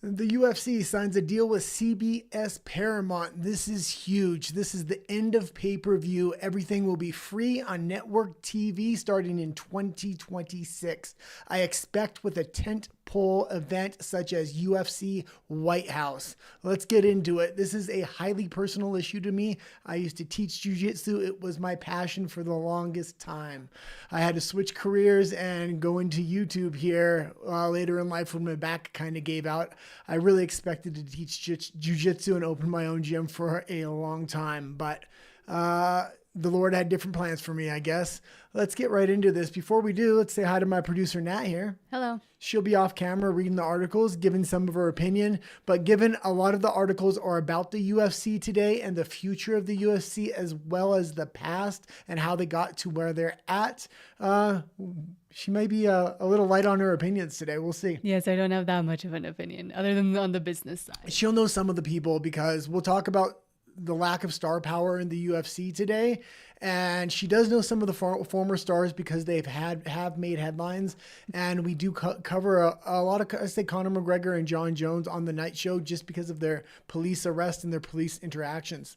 The UFC signs a deal with CBS Paramount. This is huge. This is the end of pay-per-view. Everything will be free on network TV starting in 2026. I expect with a tent-pole event such as UFC White House. Let's get into it. This is a highly personal issue to me. I used to teach jiu-jitsu. It was my passion for the longest time. I had to switch careers and go into YouTube here later in life when my back kind of gave out. I really expected to teach jiu-jitsu and open my own gym for a long time, but the Lord had different plans for me, I guess. Let's get right into this. Before we do, let's say hi to my producer, Nat, here. Hello. She'll be off camera reading the articles, giving some of her opinion, but given a lot of the articles are about the UFC today and the future of the UFC, as well as the past and how they got to where they're at, she may be a little light on her opinions today. We'll see. Yes, I don't have that much of an opinion other than on the business side. She'll know some of the people because we'll talk about the lack of star power in the UFC today. And she does know some of the former stars because they've have made headlines. And we do cover a lot of, I say, Conor McGregor and John Jones on the night show just because of their police arrest and their police interactions.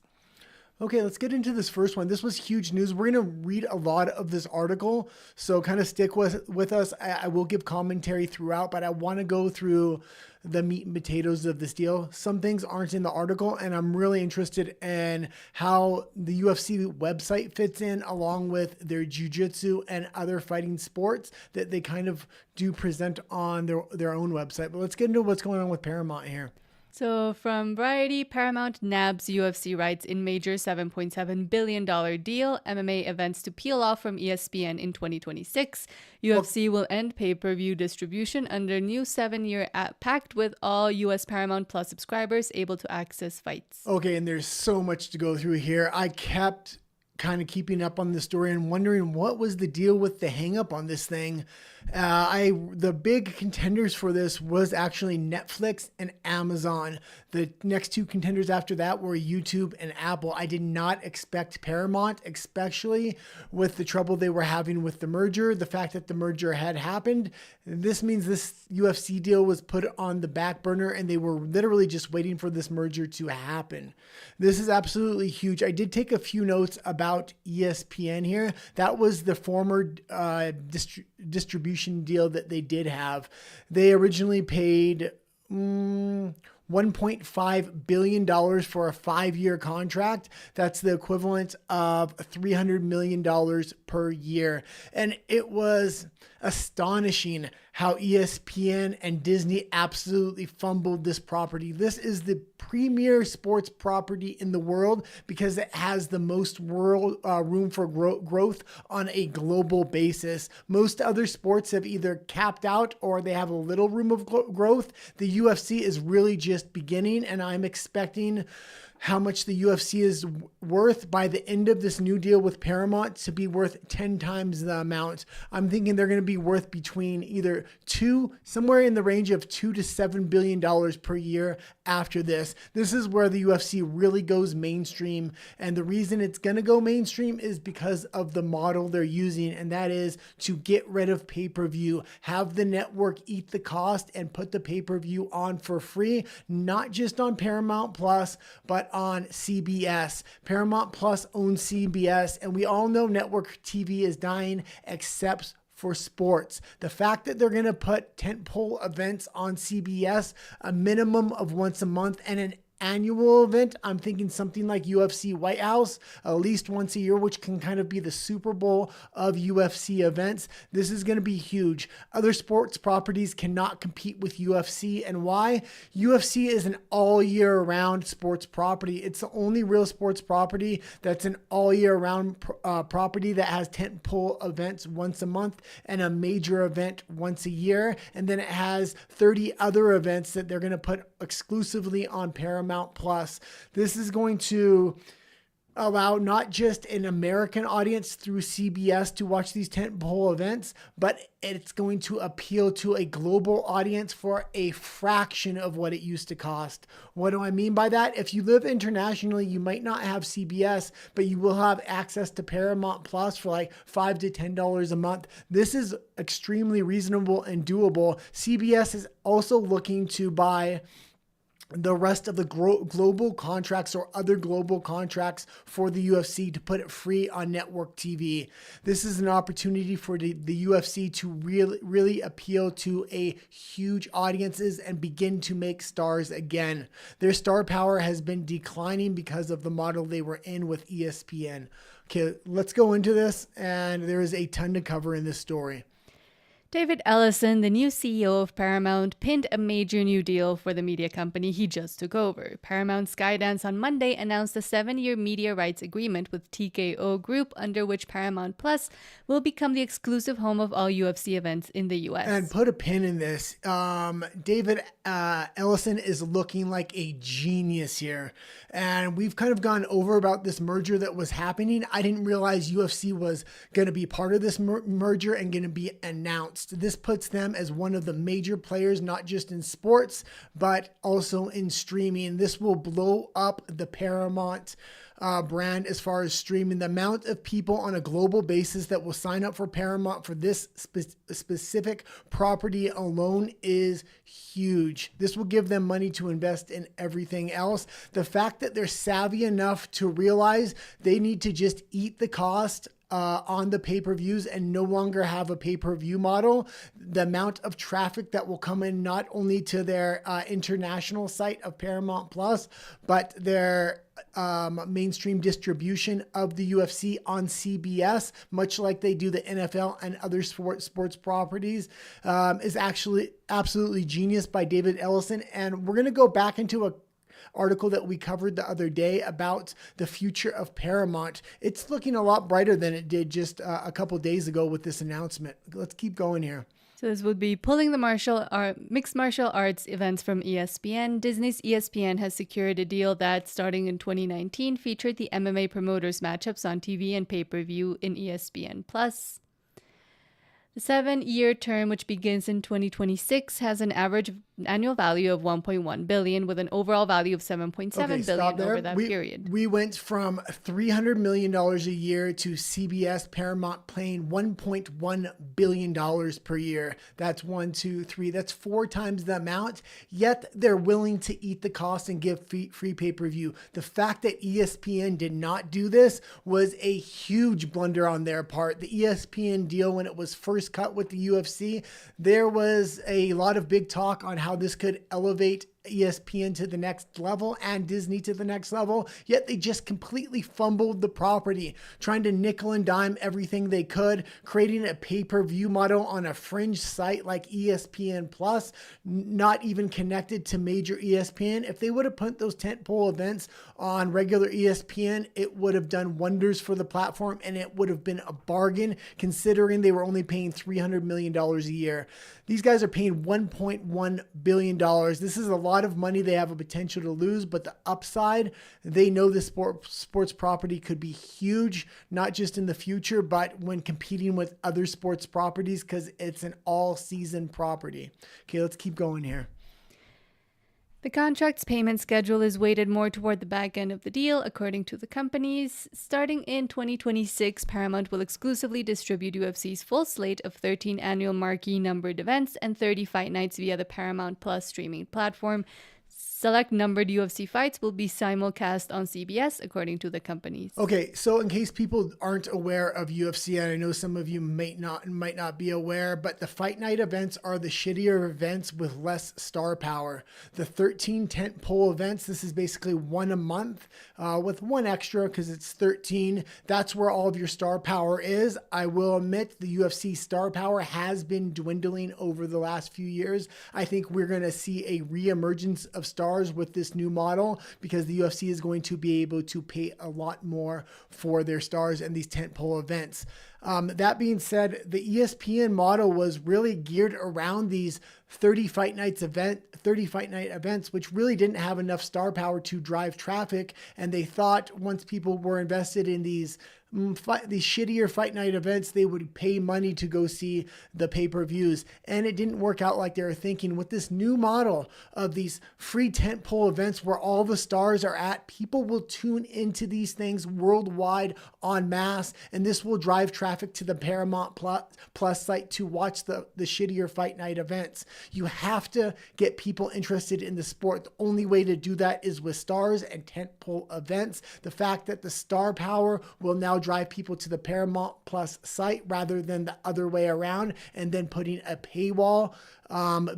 Okay, let's get into this first one. This was huge news. We're going to read a lot of this article, so kind of stick with us. I will give commentary throughout, but I want to go through the meat and potatoes of this deal. Some things aren't in the article, and I'm really interested in how the UFC website fits in along with their jiu-jitsu and other fighting sports that they kind of do present on their own website. But let's get into what's going on with Paramount here. So from Variety, Paramount nabs UFC rights in major $7.7 billion deal, MMA events to peel off from ESPN in 2026. UFC will end pay-per-view distribution under new 7-year pact with all US Paramount Plus subscribers able to access fights. Okay, and there's so much to go through here. I kept kind of keeping up on the story and wondering what was the deal with the hang up on this thing. The big contenders for this was actually Netflix and Amazon. The next two contenders after that were YouTube and Apple. I did not expect Paramount, especially with the trouble they were having with the merger, the fact that the merger had happened. This means this UFC deal was put on the back burner and they were literally just waiting for this merger to happen. This is absolutely huge. I did take a few notes about ESPN here. That was the former distribution deal that they did have. They originally paid $1.5 billion for a 5-year contract. That's the equivalent of $300 million per year. And it was astonishing how ESPN and Disney absolutely fumbled this property. This is the premier sports property in the world because it has the most room for growth on a global basis. Most other sports have either capped out or they have a little room of growth. The UFC is really just beginning, and I'm expecting how much the UFC is worth by the end of this new deal with Paramount to be worth 10 times the amount. I'm thinking they're going to be worth between either somewhere in the range of $2 to $7 billion per year after this. This is where the UFC really goes mainstream. And the reason it's going to go mainstream is because of the model they're using. And that is to get rid of pay-per-view, have the network eat the cost and put the pay-per-view on for free, not just on Paramount Plus, but on CBS. Paramount Plus owns CBS, and we all know network TV is dying except for sports. The fact that they're going to put tentpole events on CBS, a minimum of once a month, and an annual event, I'm thinking something like UFC White House, at least once a year, which can kind of be the Super Bowl of UFC events. This is going to be huge. Other sports properties cannot compete with UFC. And why? UFC is an all year round sports property. It's the only real sports property that's an all year round property that has tentpole events once a month and a major event once a year. And then it has 30 other events that they're going to put exclusively on Paramount Plus. This is going to allow not just an American audience through CBS to watch these tentpole events, but it's going to appeal to a global audience for a fraction of what it used to cost. What do I mean by that? If you live internationally, you might not have CBS, but you will have access to Paramount Plus for like $5 to $10 a month. This is extremely reasonable and doable. CBS is also looking to buy the rest of the global contracts or other global contracts for the UFC to put it free on network TV. This is an opportunity for the UFC to really appeal to a huge audiences and begin to make stars again. Their star power has been declining because of the model they were in with ESPN. Okay, let's go into this, and there is a ton to cover in this story. David Ellison, the new CEO of Paramount, pinned a major new deal for the media company he just took over. Paramount Skydance on Monday announced a 7-year media rights agreement with TKO Group, under which Paramount Plus will become the exclusive home of all UFC events in the U.S. And put a pin in this. David Ellison is looking like a genius here. And we've kind of gone over about this merger that was happening. I didn't realize UFC was going to be part of this merger and going to be announced. This puts them as one of the major players, not just in sports, but also in streaming. This will blow up the Paramount brand as far as streaming. The amount of people on a global basis that will sign up for Paramount for this specific property alone is huge. This will give them money to invest in everything else. The fact that they're savvy enough to realize they need to just eat the cost on the pay-per-views and no longer have a pay-per-view model, the amount of traffic that will come in not only to their international site of Paramount Plus, but their mainstream distribution of the UFC on CBS, much like they do the NFL and other sports properties, is actually absolutely genius by David Ellison. And we're going to go back into a article that we covered the other day about the future of Paramount. It's looking a lot brighter than it did just a couple days ago with this announcement. Let's keep going here. So this would be pulling the mixed martial arts events from ESPN. Disney's ESPN has secured a deal that, starting in 2019, featured the MMA promoters matchups on TV and pay-per-view in ESPN Plus. The 7-year term, which begins in 2026, has an average annual value of $1.1 billion, with an overall value of $7.7 billion over that period. We went from $300 million a year to CBS Paramount paying $1.1 billion per year. That's 1, 2, 3. That's 4 times the amount. Yet they're willing to eat the cost and give free pay-per-view. The fact that ESPN did not do this was a huge blunder on their part. The ESPN deal, when it was first cut with the UFC, there was a lot of big talk on how this could elevate ESPN to the next level and Disney to the next level, yet they just completely fumbled the property, trying to nickel and dime everything they could, creating a pay-per-view model on a fringe site like ESPN Plus, not even connected to major ESPN. If they would have put those tentpole events on regular ESPN, it would have done wonders for the platform, and it would have been a bargain considering they were only paying $300 million a year. These guys are paying $1.1 billion. This is a lot of money they have a potential to lose, but the upside, they know the sports property could be huge, not just in the future, but when competing with other sports properties, because it's an all-season property. Okay, let's keep going here. The contract's payment schedule is weighted more toward the back end of the deal, according to the companies. Starting in 2026, Paramount will exclusively distribute UFC's full slate of 13 annual marquee numbered events and 30 fight nights via the Paramount Plus streaming platform. Select numbered UFC fights will be simulcast on CBS, according to the companies. Okay, so in case people aren't aware of UFC, and I know some of you might not be aware, but the fight night events are the shittier events with less star power. The 13 tentpole events, this is basically one a month with one extra because it's 13. That's where all of your star power is. I will admit the UFC star power has been dwindling over the last few years. I think we're going to see a reemergence of stars with this new model because the UFC is going to be able to pay a lot more for their stars and these tentpole events. That being said, the ESPN model was really geared around these 30 fight night events, which really didn't have enough star power to drive traffic. And they thought once people were invested in these shittier fight night events, they would pay money to go see the pay-per-views. And it didn't work out like they were thinking. With this new model of these free tentpole events where all the stars are at, people will tune into these things worldwide en masse, and this will drive traffic to the Paramount Plus site to watch the shittier fight night events. You have to get people interested in the sport. The only way to do that is with stars and tentpole events. The fact that the star power will now drive people to the Paramount Plus site rather than the other way around, and then putting a paywall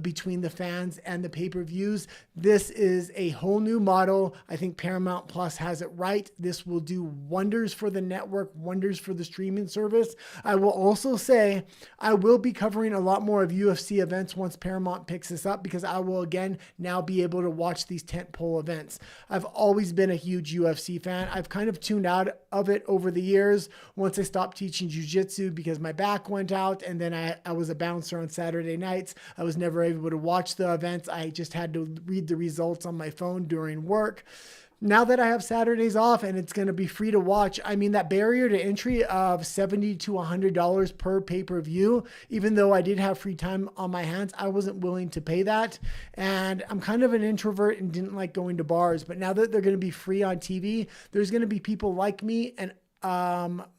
between the fans and the pay-per-views. This is a whole new model. I think Paramount Plus has it right. This will do wonders for the network, wonders for the streaming service. I will also say I will be covering a lot more of UFC events once Paramount picks this up, because I will again now be able to watch these tentpole events. I've always been a huge UFC fan. I've kind of tuned out of it over the years once I stopped teaching jiu-jitsu because my back went out, and then I was a bouncer on Saturday nights. I was never able to watch the events. I just had to read the results on my phone during work. Now that I have Saturdays off and it's going to be free to watch, I mean, that barrier to entry of $70 to $100 per pay-per-view, even though I did have free time on my hands, I wasn't willing to pay that. And I'm kind of an introvert and didn't like going to bars. But now that they're going to be free on TV, there's going to be people like me and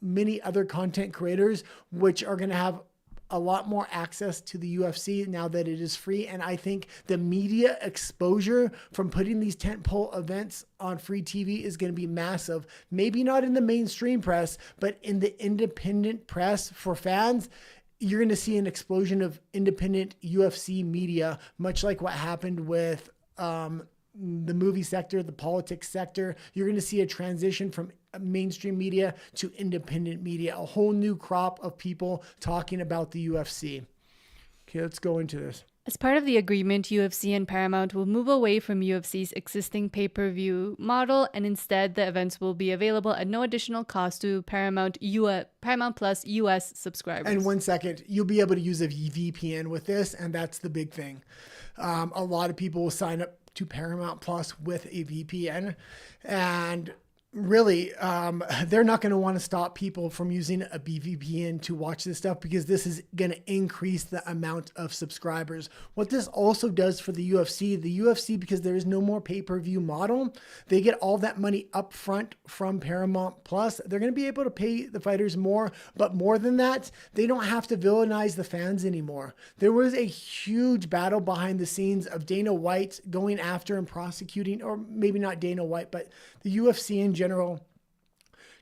many other content creators, which are going to have a lot more access to the UFC now that it is free. And I think the media exposure from putting these tentpole events on free TV is going to be massive. Maybe not in the mainstream press, but in the independent press for fans. You're going to see an explosion of independent UFC media, much like what happened with the movie sector, the politics sector. You're going to see a transition from mainstream media to independent media, a whole new crop of people talking about the UFC. Okay, let's go into this. As part of the agreement, UFC and Paramount will move away from UFC's existing pay-per-view model, and instead the events will be available at no additional cost to Paramount Plus US subscribers. And 1 second, you'll be able to use a VPN with this, and that's the big thing. A lot of people will sign up to Paramount Plus with a VPN, and really, they're not going to want to stop people from using a BVPN to watch this stuff, because this is going to increase the amount of subscribers. What this also does for the UFC, because there is no more pay-per-view model, they get all that money up front from Paramount Plus. They're going to be able to pay the fighters more, but more than that, they don't have to villainize the fans anymore. There was a huge battle behind the scenes of Dana White going after and prosecuting, or maybe not Dana White, but the UFC in general,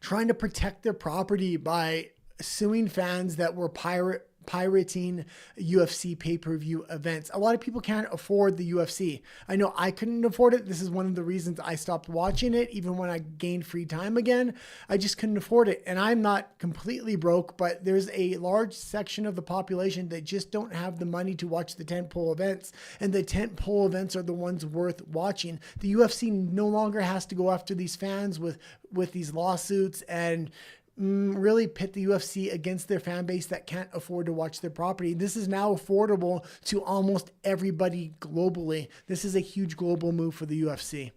trying to protect their property by suing fans that were pirating UFC pay-per-view events. A lot of people can't afford the UFC. I know I couldn't afford it. This is one of the reasons I stopped watching it. Even when I gained free time again, I just couldn't afford it. And I'm not completely broke, but there's a large section of the population that just don't have the money to watch the tentpole events. And the tentpole events are the ones worth watching. The UFC no longer has to go after these fans with these lawsuits and really pit the UFC against their fan base that can't afford to watch their property. This is now affordable to almost everybody globally. This is a huge global move for the UFC.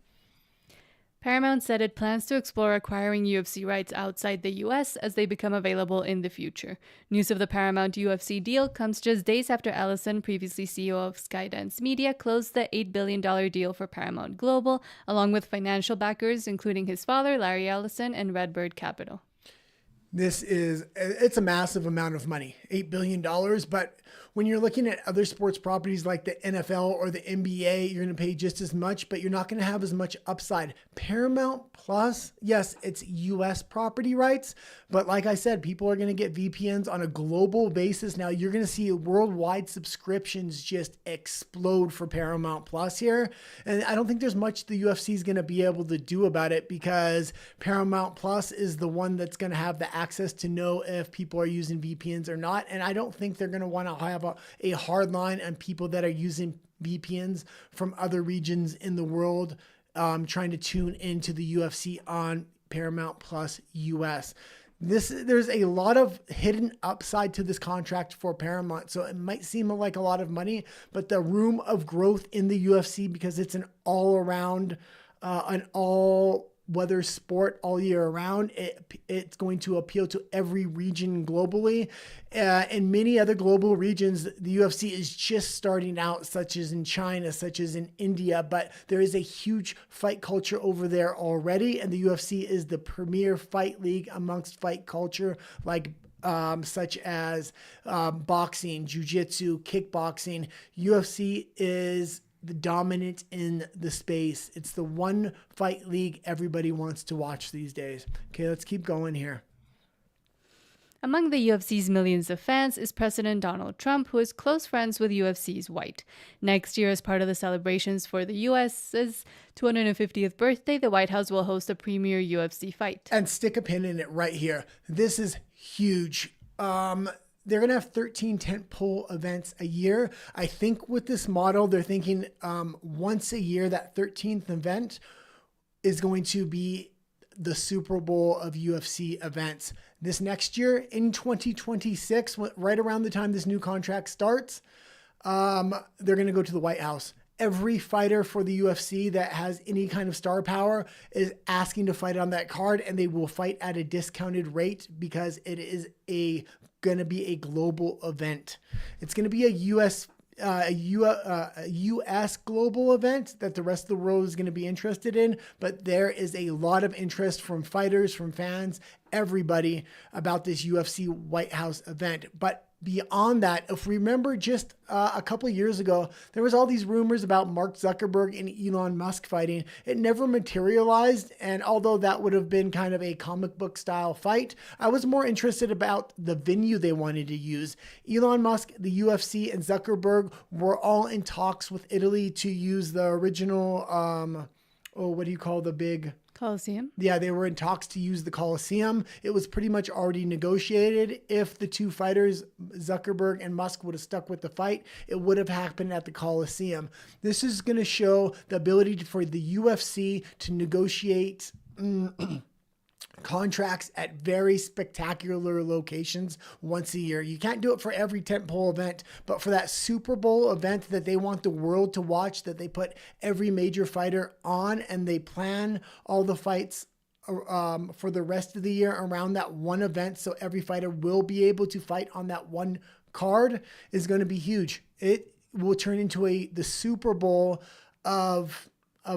Paramount said it plans to explore acquiring UFC rights outside the US as they become available in the future. News of the Paramount UFC deal comes just days after Ellison, previously CEO of Skydance Media, closed the $8 billion deal for Paramount Global, along with financial backers including his father, Larry Ellison, and Redbird Capital. It's a massive amount of money, $8 billion. But when you're looking at other sports properties like the NFL or the NBA, you're going to pay just as much, but you're not going to have as much upside. Paramount Plus, yes, it's US property rights, but like I said, people are going to get VPNs on a global basis. Now you're going to see worldwide subscriptions just explode for Paramount Plus here. And I don't think there's much the UFC is going to be able to do about it, because Paramount Plus is the one that's going to have the access to know if people are using VPNs or not. And I don't think they're going to want to have a hard line on people that are using VPNs from other regions in the world, trying to tune into the UFC on Paramount Plus US. There's a lot of hidden upside to this contract for Paramount. So it might seem like a lot of money, but the room of growth in the UFC, because it's an all around, an all weather sport all year around, it's going to appeal to every region globally. In many other global regions, the UFC is just starting out, such as in China, such as in India, but there is a huge fight culture over there already. And the UFC is the premier fight league amongst fight culture, like such as boxing, jiu-jitsu, kickboxing. UFC is the dominant in the space. It's the one fight league everybody wants to watch these days. Okay, let's keep going here. Among the UFC's millions of fans is President Donald Trump, who is close friends with UFC's White. Next year, as part of the celebrations for the US's 250th birthday, the White House will host a premier UFC fight. And stick a pin in it right here. This is huge. They're going to have 13 tentpole events a year. I think with this model, they're thinking once a year, that 13th event is going to be the Super Bowl of UFC events. This next year in 2026, right around the time this new contract starts, they're going to go to the White House. Every fighter for the UFC that has any kind of star power is asking to fight on that card, and they will fight at a discounted rate because it is going to be a global event. It's going to be a US global event that the rest of the world is going to be interested in, but there is a lot of interest from fighters, from fans, everybody about this UFC White House event. But beyond that, if we remember just a couple of years ago, there was all these rumors about Mark Zuckerberg and Elon Musk fighting. It never materialized. And although that would have been kind of a comic book style fight, I was more interested about the venue they wanted to use. Elon Musk, the UFC, and Zuckerberg were all in talks with Italy to use the original, what do you call the big... Coliseum? Yeah, they were in talks to use the Coliseum. It was pretty much already negotiated. If the two fighters, Zuckerberg and Musk, would have stuck with the fight, it would have happened at the Coliseum. This is going to show the ability for the UFC to negotiate contracts at very spectacular locations once a year. You can't do it for every tentpole event, but for that Super Bowl event that they want the world to watch, that they put every major fighter on, and they plan all the fights for the rest of the year around that one event, so every fighter will be able to fight on that one card, is going to be huge. It will turn into the Super Bowl of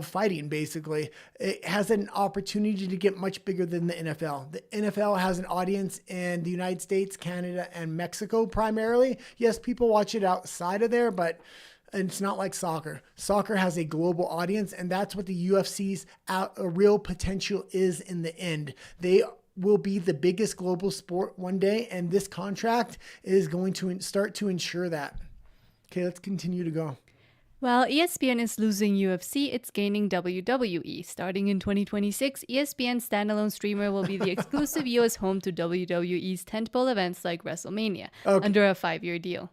fighting, basically. It has an opportunity to get much bigger than the NFL. The NFL has an audience in the United States, Canada, and Mexico primarily. Yes, people watch it outside of there, but it's not like soccer. Soccer has a global audience, and that's what the UFC's real potential is in the end. They will be the biggest global sport one day, and this contract is going to start to ensure that. Okay, let's continue to go. While ESPN is losing UFC, it's gaining WWE. Starting in 2026, ESPN's standalone streamer will be the exclusive US home to WWE's tentpole events like WrestleMania, under a 5-year deal.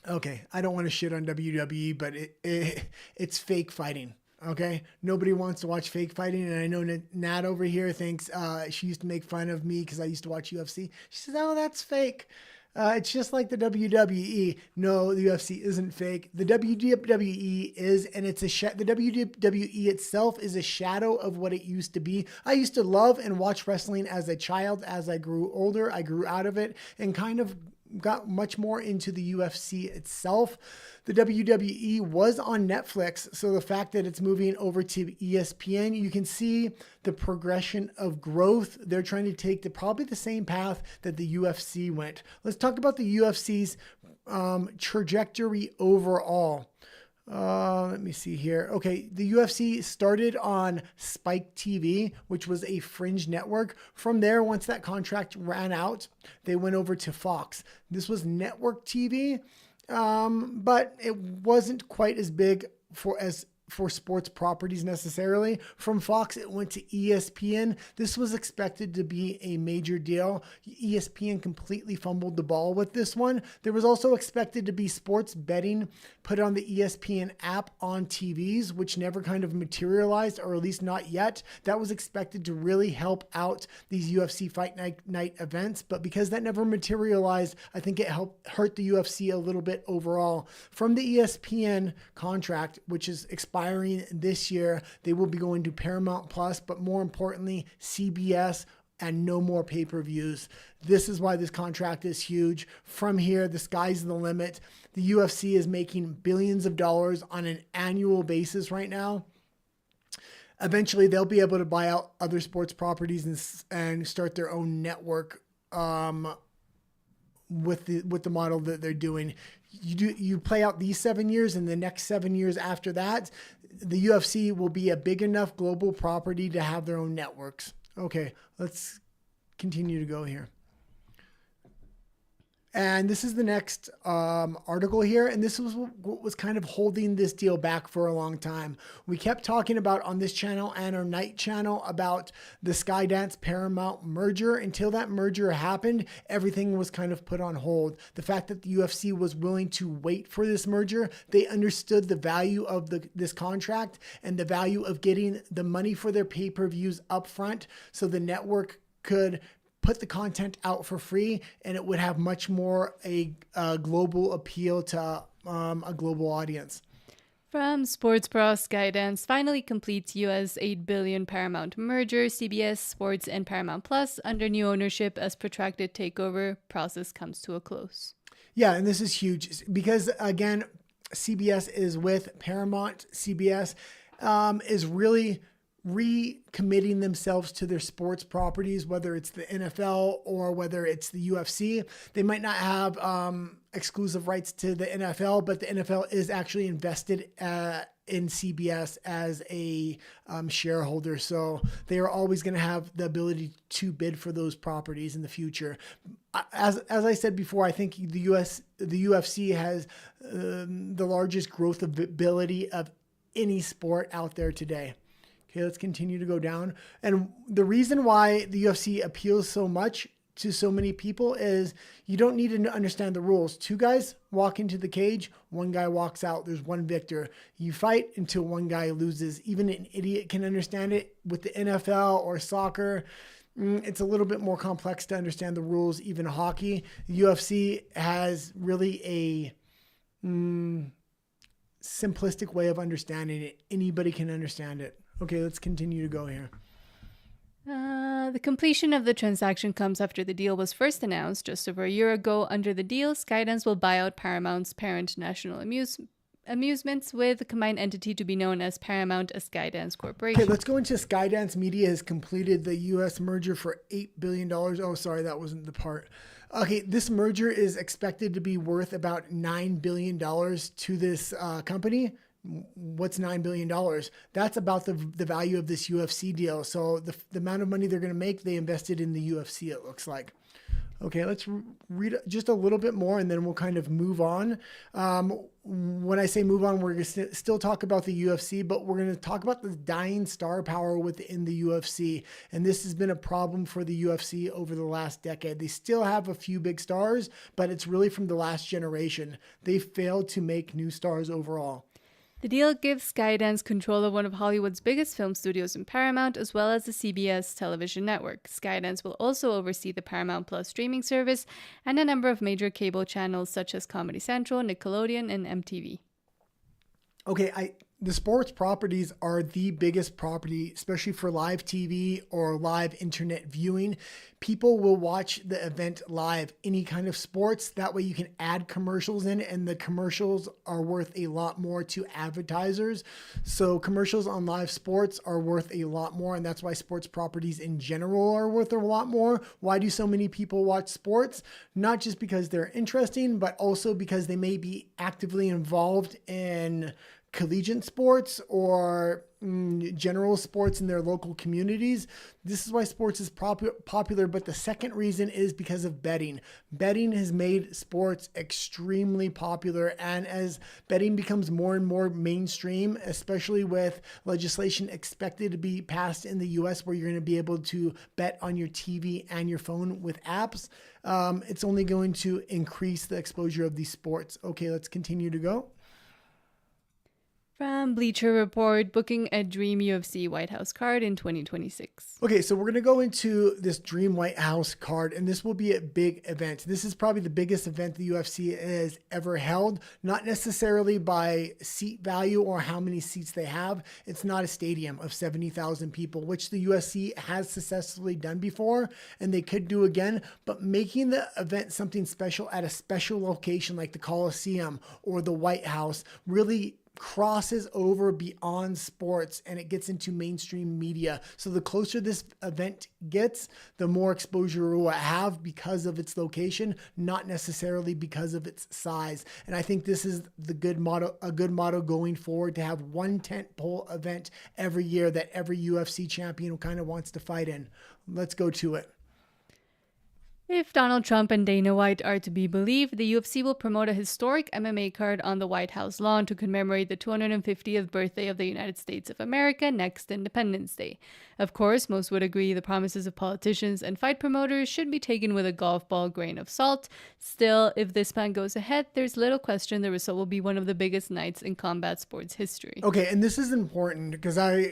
Okay, I don't want to shit on WWE, but it's fake fighting. Okay, nobody wants to watch fake fighting, and I know Nat over here thinks she used to make fun of me because I used to watch UFC. She says, "Oh, that's fake." It's just like the WWE. No, the UFC isn't fake. The WWE is, and it's the WWE itself is a shadow of what it used to be. I used to love and watch wrestling as a child. As I grew older, I grew out of it and kind of got much more into the UFC itself. The WWE was on Netflix, so the fact that it's moving over to ESPN, you can see the progression of growth. They're trying to take probably the same path that the UFC went. Let's talk about the UFC's trajectory overall. Let me see here. Okay, the UFC started on Spike TV, which was a fringe network. From there, once that contract ran out, they went over to Fox. This was network TV, but it wasn't quite as big as for sports properties necessarily. From Fox, it went to ESPN. This was expected to be a major deal. ESPN completely fumbled the ball with this one. There was also expected to be sports betting put on the ESPN app on TVs, which never kind of materialized, or at least not yet. That was expected to really help out these UFC Fight Night events, but because that never materialized, I think it helped hurt the UFC a little bit overall. From the ESPN contract, which is expiring this year, they will be going to Paramount Plus, but more importantly, CBS, and no more pay-per-views. This is why this contract is huge. From here, the sky's the limit. The UFC is making billions of dollars on an annual basis right now. Eventually, they'll be able to buy out other sports properties and start their own network with the model that they're doing. You play out these 7 years, and the next 7 years after that, the UFC will be a big enough global property to have their own networks. Okay, let's continue to go here. And this is the next article here. And this was what was kind of holding this deal back for a long time. We kept talking about on this channel and our night channel about the Skydance Paramount merger. Until that merger happened, everything was kind of put on hold. The fact that the UFC was willing to wait for this merger, they understood the value of this contract and the value of getting the money for their pay-per-views up front, so the network could put the content out for free, and it would have much more a global appeal to a global audience. From Sports Pro, Skydance finally completes US $8 billion Paramount merger. CBS Sports and Paramount Plus under new ownership as protracted takeover process comes to a close. Yeah, and this is huge because, again, CBS is with Paramount. CBS is really recommitting themselves to their sports properties, whether it's the NFL or whether it's the UFC. They might not have exclusive rights to the NFL, but the NFL is actually invested in CBS as a shareholder. So they are always going to have the ability to bid for those properties in the future. As I said before, I think the UFC has the largest growth ability of any sport out there today. Okay, let's continue to go down. And the reason why the UFC appeals so much to so many people is you don't need to understand the rules. Two guys walk into the cage, one guy walks out, there's one victor. You fight until one guy loses. Even an idiot can understand it. With the NFL or soccer, it's a little bit more complex to understand the rules. Even hockey, the UFC has really a simplistic way of understanding it. Anybody can understand it. Okay, let's continue to go here. The completion of the transaction comes after the deal was first announced just over a year ago. Under the deal, Skydance will buy out Paramount's parent National Amusements, with the combined entity to be known as Paramount Skydance Corporation. Okay, let's go into Skydance Media has completed the U.S. merger for $8 billion. Oh, sorry, that wasn't the part. Okay, this merger is expected to be worth about $9 billion to this company. What's $9 billion? That's about the value of this UFC deal. So the amount of money they're going to make, they invested in the UFC, it looks like. Okay, let's read just a little bit more and then we'll kind of move on. When I say move on, we're going to still talk about the UFC, but we're going to talk about the dying star power within the UFC. And this has been a problem for the UFC over the last decade. They still have a few big stars, but it's really from the last generation. They failed to make new stars overall. The deal gives Skydance control of one of Hollywood's biggest film studios in Paramount, as well as the CBS television network. Skydance will also oversee the Paramount Plus streaming service and a number of major cable channels such as Comedy Central, Nickelodeon, and MTV. Okay, the sports properties are the biggest property, especially for live TV or live internet viewing. People will watch the event live, any kind of sports. That way you can add commercials in, and the commercials are worth a lot more to advertisers. So commercials on live sports are worth a lot more, and that's why sports properties in general are worth a lot more. Why do so many people watch sports? Not just because they're interesting, but also because they may be actively involved in collegiate sports or general sports in their local communities. This is why sports is popular. But the second reason is because of betting. Betting has made sports extremely popular. And as betting becomes more and more mainstream, especially with legislation expected to be passed in the US where you're going to be able to bet on your TV and your phone with apps, it's only going to increase the exposure of these sports. Okay, let's continue to go. From Bleacher Report, booking a dream UFC White House card in 2026. Okay, so we're going to go into this Dream White House card, and this will be a big event. This is probably the biggest event the UFC has ever held, not necessarily by seat value or how many seats they have. It's not a stadium of 70,000 people, which the UFC has successfully done before, and they could do again, but making the event something special at a special location like the Coliseum or the White House really crosses over beyond sports and it gets into mainstream media. So the closer this event gets, the more exposure it will have because of its location, not necessarily because of its size. And I think this is a good motto going forward, to have one tentpole event every year that every UFC champion kind of wants to fight in. Let's go to it. If Donald Trump and Dana White are to be believed, the UFC will promote a historic MMA card on the White House lawn to commemorate the 250th birthday of the United States of America next Independence Day. Of course, most would agree the promises of politicians and fight promoters should be taken with a golf ball grain of salt. Still, if this plan goes ahead, there's little question the result will be one of the biggest nights in combat sports history. Okay, and this is important because I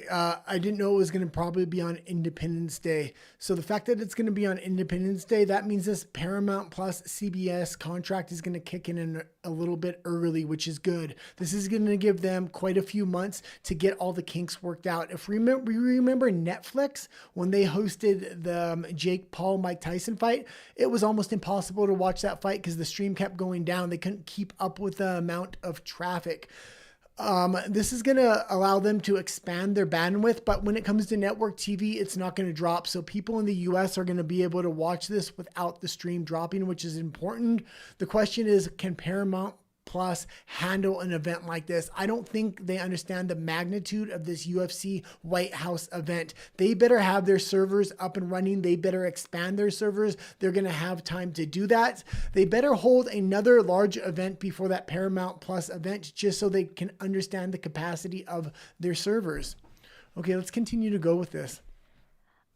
didn't know it was going to probably be on Independence Day. So the fact that it's going to be on Independence Day, that means this Paramount Plus CBS contract is going to kick in a little bit early, which is good. This is going to give them quite a few months to get all the kinks worked out. If we remember Netflix, when they hosted the Jake Paul Mike Tyson fight, it was almost impossible to watch that fight because the stream kept going down. They couldn't keep up with the amount of traffic. This is going to allow them to expand their bandwidth, but when it comes to network TV, it's not going to drop. So people in the US are going to be able to watch this without the stream dropping, which is important. The question is, can Paramount Plus handle an event like this? I don't think they understand the magnitude of this UFC White House event. They better have their servers up and running. They better expand their servers. They're going to have time to do that. They better hold another large event before that Paramount Plus event, just so they can understand the capacity of their servers. Okay, let's continue to go with this.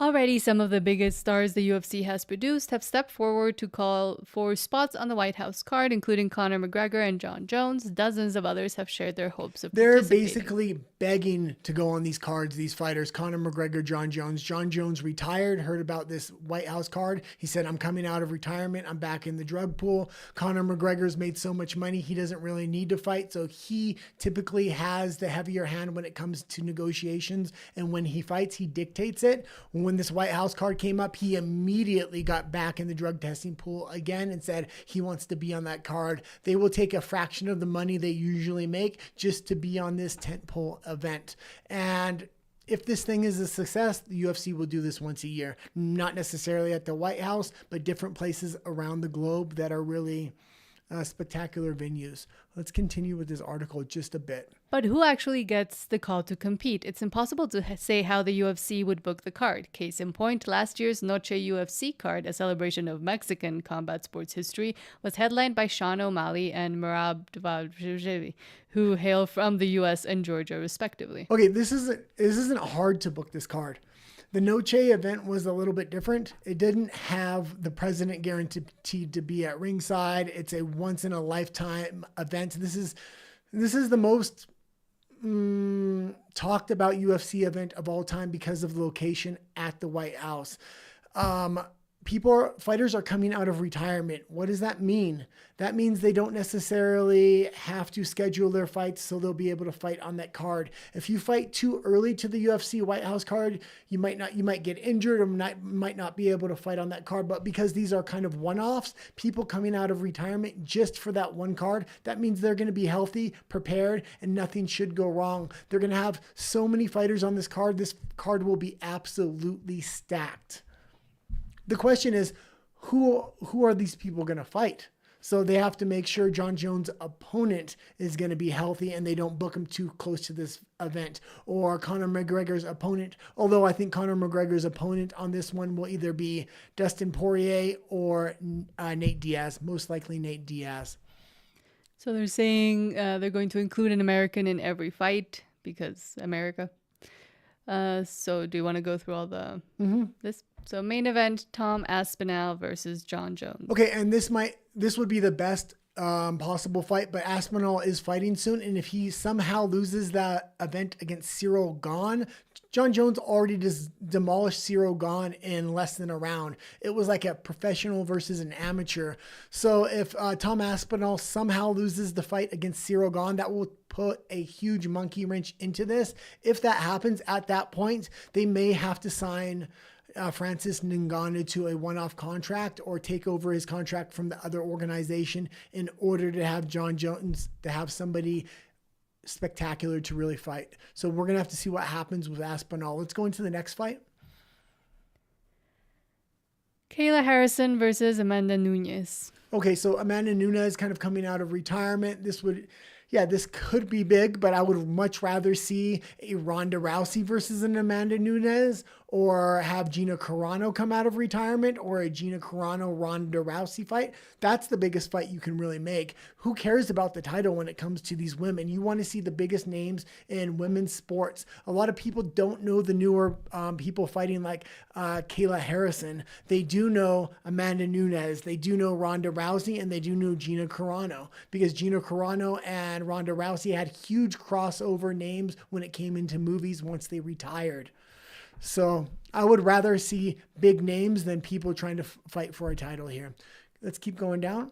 Already, some of the biggest stars the UFC has produced have stepped forward to call for spots on the White House card, including Conor McGregor and Jon Jones. Dozens of others have shared their hopes of They're participating. basically begging to go on these cards, these fighters. Conor McGregor, Jon Jones. Jon Jones retired, heard about this White House card. He said, I'm coming out of retirement. I'm back in the drug pool. Conor McGregor's made so much money, he doesn't really need to fight. So he typically has the heavier hand when it comes to negotiations. And when he fights, he dictates it. When this White House card came up, he immediately got back in the drug testing pool again and said he wants to be on that card. They will take a fraction of the money they usually make just to be on this tentpole event. And if this thing is a success, the UFC will do this once a year. Not necessarily at the White House, but different places around the globe that are really spectacular venues. Let's continue with this article just a bit. But who actually gets the call to compete? It's impossible to say how the UFC would book the card. Case in point, last year's Noche UFC card, a celebration of Mexican combat sports history, was headlined by Sean O'Malley and Merab Dvalishvili, who hail from the US and Georgia, respectively. Okay, this isn't hard to book this card. The Noche event was a little bit different. It didn't have the president guaranteed to be at ringside. It's a once in a lifetime event. This is the most talked about UFC event of all time because of the location at the White House. Fighters are coming out of retirement. What does that mean? That means they don't necessarily have to schedule their fights so they'll be able to fight on that card. If you fight too early to the UFC White House card, you might get injured or might not be able to fight on that card. But because these are kind of one-offs, people coming out of retirement just for that one card, that means they're going to be healthy, prepared, and nothing should go wrong. They're going to have so many fighters on this card. This card will be absolutely stacked. The question is, who are these people going to fight? So they have to make sure John Jones' opponent is going to be healthy and they don't book him too close to this event. Or Conor McGregor's opponent, although I think Conor McGregor's opponent on this one will either be Dustin Poirier or Nate Diaz, most likely Nate Diaz. So they're saying they're going to include an American in every fight because America. So do you want to go through all the this? So main event, Tom Aspinall versus John Jones. Okay, and this would be the best possible fight, but Aspinall is fighting soon, and if he somehow loses that event against Cyril Gane, John Jones already demolished Cyril Gane in less than a round. It was like a professional versus an amateur. So if Tom Aspinall somehow loses the fight against Cyril Gane, that will put a huge monkey wrench into this. If that happens at that point, they may have to sign Francis Ngannou to a one-off contract or take over his contract from the other organization in order to have John Jones to have somebody spectacular to really fight. So we're going to have to see what happens with Aspinall. Let's go into the next fight. Kayla Harrison versus Amanda Nunes. Okay, so Amanda Nunes kind of coming out of retirement. This could be big, but I would much rather see a Ronda Rousey versus an Amanda Nunes, or have Gina Carano come out of retirement, or a Gina Carano-Ronda Rousey fight. That's the biggest fight you can really make. Who cares about the title when it comes to these women? You want to see the biggest names in women's sports. A lot of people don't know the newer people fighting like Kayla Harrison. They do know Amanda Nunes. They do know Ronda Rousey, and they do know Gina Carano, because Gina Carano and Ronda Rousey had huge crossover names when it came into movies once they retired. So I would rather see big names than people trying to fight for a title here. Let's keep going down.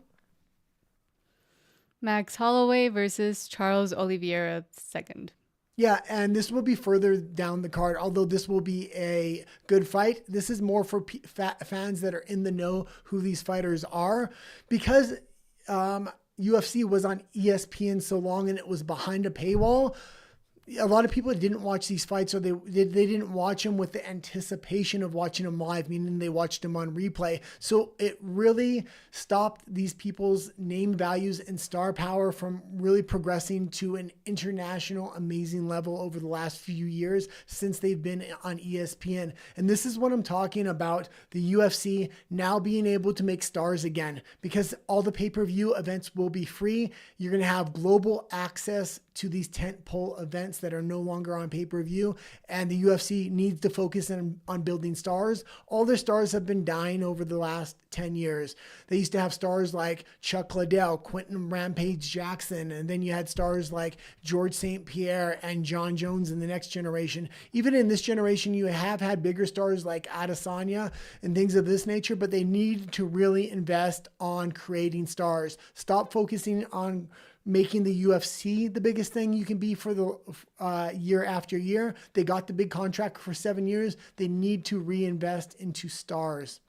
Max Holloway versus Charles Oliveira II. Yeah, and this will be further down the card, although this will be a good fight. This is more for fans that are in the know who these fighters are, because UFC was on ESPN so long and it was behind a paywall. A lot of people didn't watch these fights, or they didn't watch them with the anticipation of watching them live, meaning they watched them on replay. So it really stopped these people's name values and star power from really progressing to an international amazing level over the last few years since they've been on ESPN. And this is what I'm talking about, the UFC now being able to make stars again, because all the pay-per-view events will be free. You're going to have global access to these tentpole events that are no longer on pay-per-view, and the UFC needs to focus on building stars. All their stars have been dying over the last 10 years. They used to have stars like Chuck Liddell, Quentin Rampage Jackson, and then you had stars like George St. Pierre and John Jones in the next generation. Even in this generation, you have had bigger stars like Adesanya and things of this nature, but they need to really invest on creating stars. Stop focusing on making the UFC the biggest thing you can be for the year after year. They got the big contract for 7 years. They need to reinvest into stars.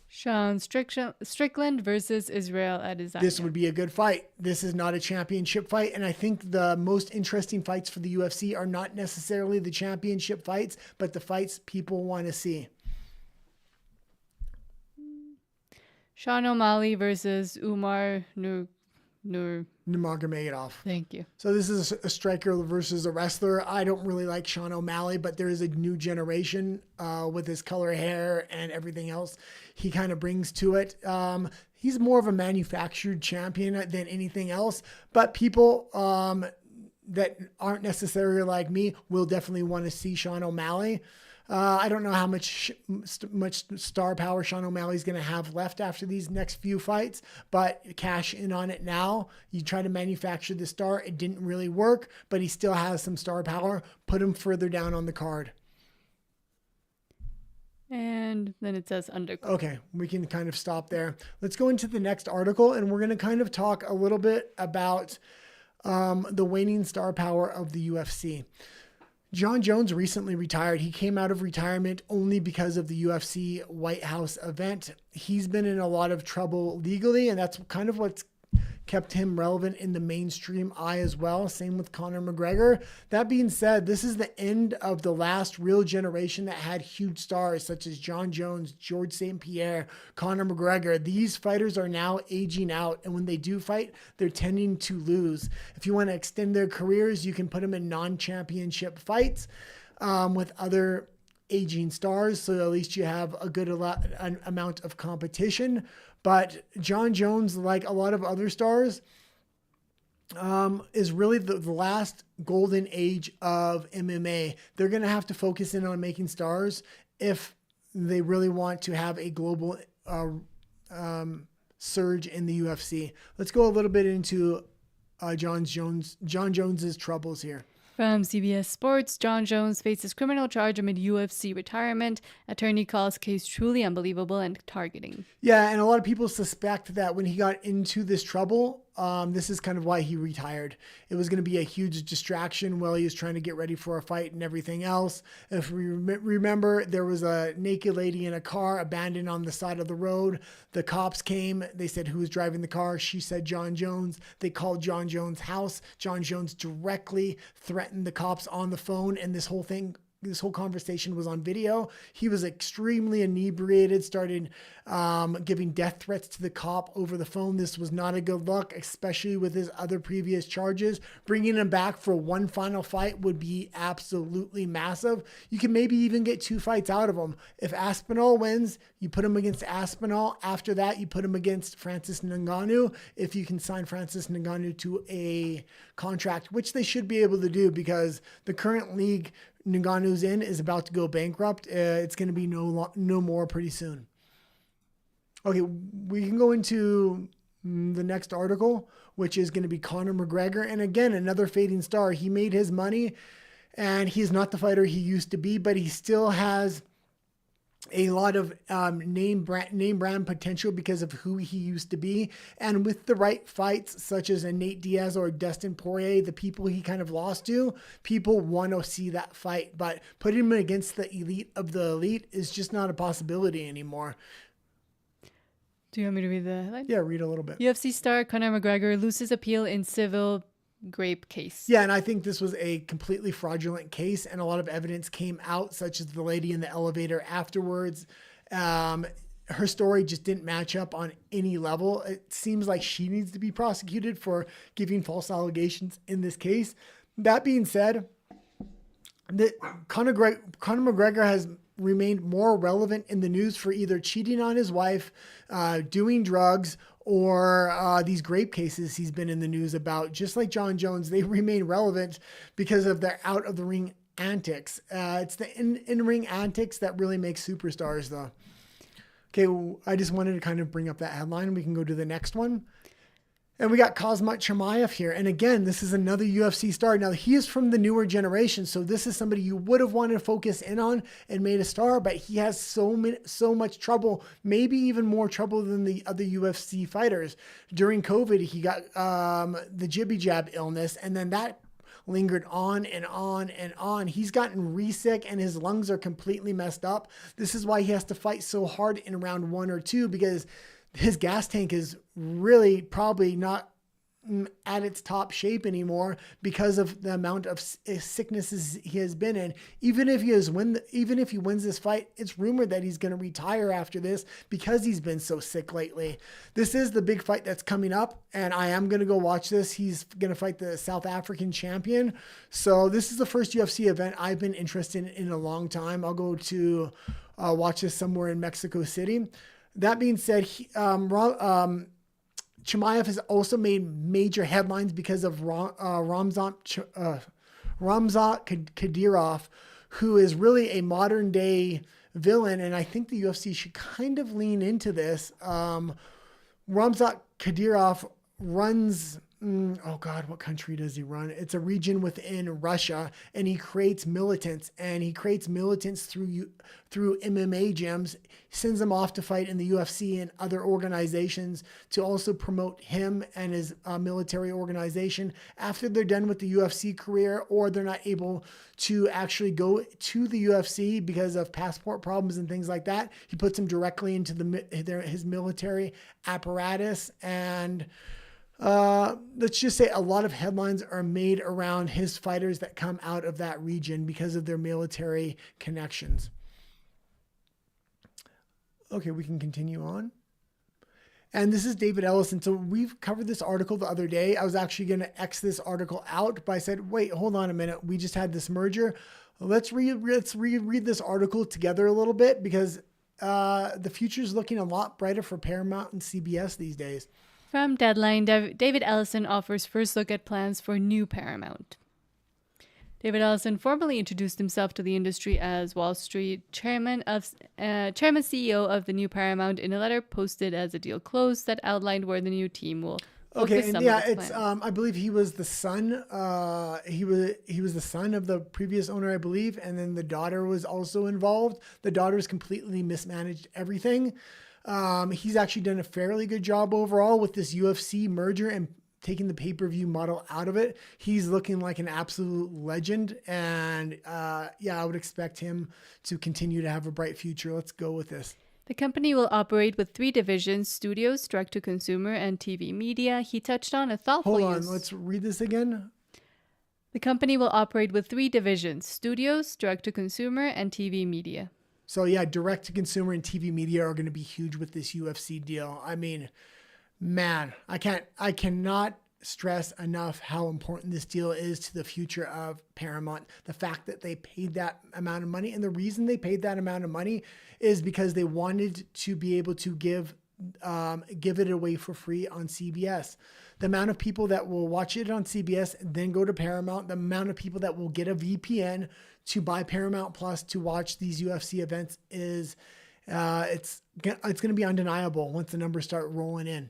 Sean Strickland versus Israel Adesanya. This would be a good fight. This is not a championship fight, and I think the most interesting fights for the UFC are not necessarily the championship fights, but the fights people want to see. Sean O'Malley versus Umar Nurmagomedov. Thank you. So this is a striker versus a wrestler. I don't really like Sean O'Malley, but there is a new generation with his color hair and everything else he kind of brings to it. He's more of a manufactured champion than anything else, but people that aren't necessarily like me will definitely want to see Sean O'Malley. I don't know how much star power Sean O'Malley's going to have left after these next few fights, but cash in on it now. You try to manufacture the star. It didn't really work, but he still has some star power. Put him further down on the card. And then it says undercard. Okay, we can kind of stop there. Let's go into the next article, and we're going to kind of talk a little bit about the waning star power of the UFC. John Jones recently retired. He came out of retirement only because of the UFC White House event. He's been in a lot of trouble legally, and that's kind of what's kept him relevant in the mainstream eye as well. Same with Conor McGregor. That being said, this is the end of the last real generation that had huge stars such as Jon Jones, George St. Pierre, Conor McGregor. These fighters are now aging out, and when they do fight, they're tending to lose. If you want to extend their careers, you can put them in non-championship fights with other aging stars, so at least you have a good amount of competition. But Jon Jones, like a lot of other stars, is really the last golden age of MMA. They're going to have to focus in on making stars if they really want to have a global surge in the UFC. Let's go a little bit into Jon Jones's troubles here. From CBS Sports, Jon Jones faces criminal charge amid UFC retirement. Attorney calls case truly unbelievable and targeting. Yeah, and a lot of people suspect that when he got into this trouble, this is kind of why he retired. It was going to be a huge distraction while he was trying to get ready for a fight and everything else. If we remember, there was a naked lady in a car abandoned on the side of the road. The cops came. They said, who was driving the car? She said, Jon Jones. They called Jon Jones' house. Jon Jones directly threatened the cops on the phone, and this whole conversation was on video. He was extremely inebriated, started giving death threats to the cop over the phone. This was not a good look, especially with his other previous charges. Bringing him back for one final fight would be absolutely massive. You can maybe even get 2 fights out of him. If Aspinall wins, you put him against Aspinall. After that, you put him against Francis Ngannou. If you can sign Francis Ngannou to a contract, which they should be able to do, because the current league Ngannou's in is about to go bankrupt. It's going to be no more pretty soon. Okay, we can go into the next article, which is going to be Conor McGregor. And again, another fading star. He made his money, and he's not the fighter he used to be, but he still has a lot of name brand potential because of who he used to be. And with the right fights, such as a Nate Diaz or Dustin Poirier, the people he kind of lost to, people want to see that fight. But putting him against the elite of the elite is just not a possibility anymore. Do you want me to read the headline? Yeah, read a little bit. UFC star Conor McGregor loses appeal in civil grape case. Yeah, and I think this was a completely fraudulent case, and a lot of evidence came out, such as the lady in the elevator afterwards. Her story just didn't match up on any level. It seems like she needs to be prosecuted for giving false allegations in this case. That being said, Conor McGregor has remained more relevant in the news for either cheating on his wife, doing drugs, or these grape cases he's been in the news about. Just like Jon Jones, they remain relevant because of their out-of-the-ring antics. It's the in-ring antics that really make superstars, though. Okay, I just wanted to kind of bring up that headline. We can go to the next one. And we got Khamzat Chimaev here. And again, this is another UFC star. Now, he is from the newer generation, so this is somebody you would have wanted to focus in on and made a star, but he has so much trouble, maybe even more trouble than the other UFC fighters. During COVID, he got the jibby jab illness, and then that lingered on and on and on. He's gotten re-sick, and his lungs are completely messed up. This is why he has to fight so hard in round 1 or 2, because his gas tank is really probably not at its top shape anymore because of the amount of sicknesses he has been in. Even if he wins this fight, it's rumored that he's going to retire after this because he's been so sick lately. This is the big fight that's coming up, and I am going to go watch this. He's going to fight the South African champion. So this is the first UFC event I've been interested in a long time. I'll go to watch this somewhere in Mexico City. That being said, Chimaev has also made major headlines because of Khamzat Kadyrov, who is really a modern day villain. And I think the UFC should kind of lean into this. Khamzat Kadyrov runs, what country does he run? It's a region within Russia, and he creates militants, through MMA gyms, sends them off to fight in the UFC and other organizations to also promote him and his military organization. After they're done with the UFC career, or they're not able to actually go to the UFC because of passport problems and things like that, he puts them directly into his military apparatus. And let's just say a lot of headlines are made around his fighters that come out of that region because of their military connections. Okay, we can continue on. And this is David Ellison. So we've covered this article the other day. I was actually going to X this article out, but I said, wait, hold on a minute. We just had this merger. Let's reread this article together a little bit, because the future is looking a lot brighter for Paramount and CBS these days. From Deadline, David Ellison offers first look at plans for new Paramount. David Ellison formally introduced himself to the industry as Wall Street chairman CEO of the new Paramount in a letter posted as the deal closed that outlined where the new team will focus and some yeah, of its it's plans. I believe he was the son. He was the son of the previous owner, I believe, and then the daughter was also involved. The daughter's completely mismanaged everything. He's actually done a fairly good job overall with this UFC merger and taking the pay-per-view model out of it. He's looking like an absolute legend. And I would expect him to continue to have a bright future. Let's go with this. The company will operate with 3 divisions: studios, direct-to-consumer, and TV media. He touched on a thoughtful Hold on, use. let's read this again. The company will operate with 3 divisions: studios, direct-to-consumer, and TV media. So yeah, direct-to-consumer and TV media are going to be huge with this UFC deal. I mean, man, I cannot stress enough how important this deal is to the future of Paramount. The fact that they paid that amount of money, and the reason they paid that amount of money is because they wanted to be able to give it away for free on CBS. The amount of people that will watch it on CBS and then go to Paramount, the amount of people that will get a VPN to buy Paramount Plus to watch these UFC events is it's going to be undeniable once the numbers start rolling in.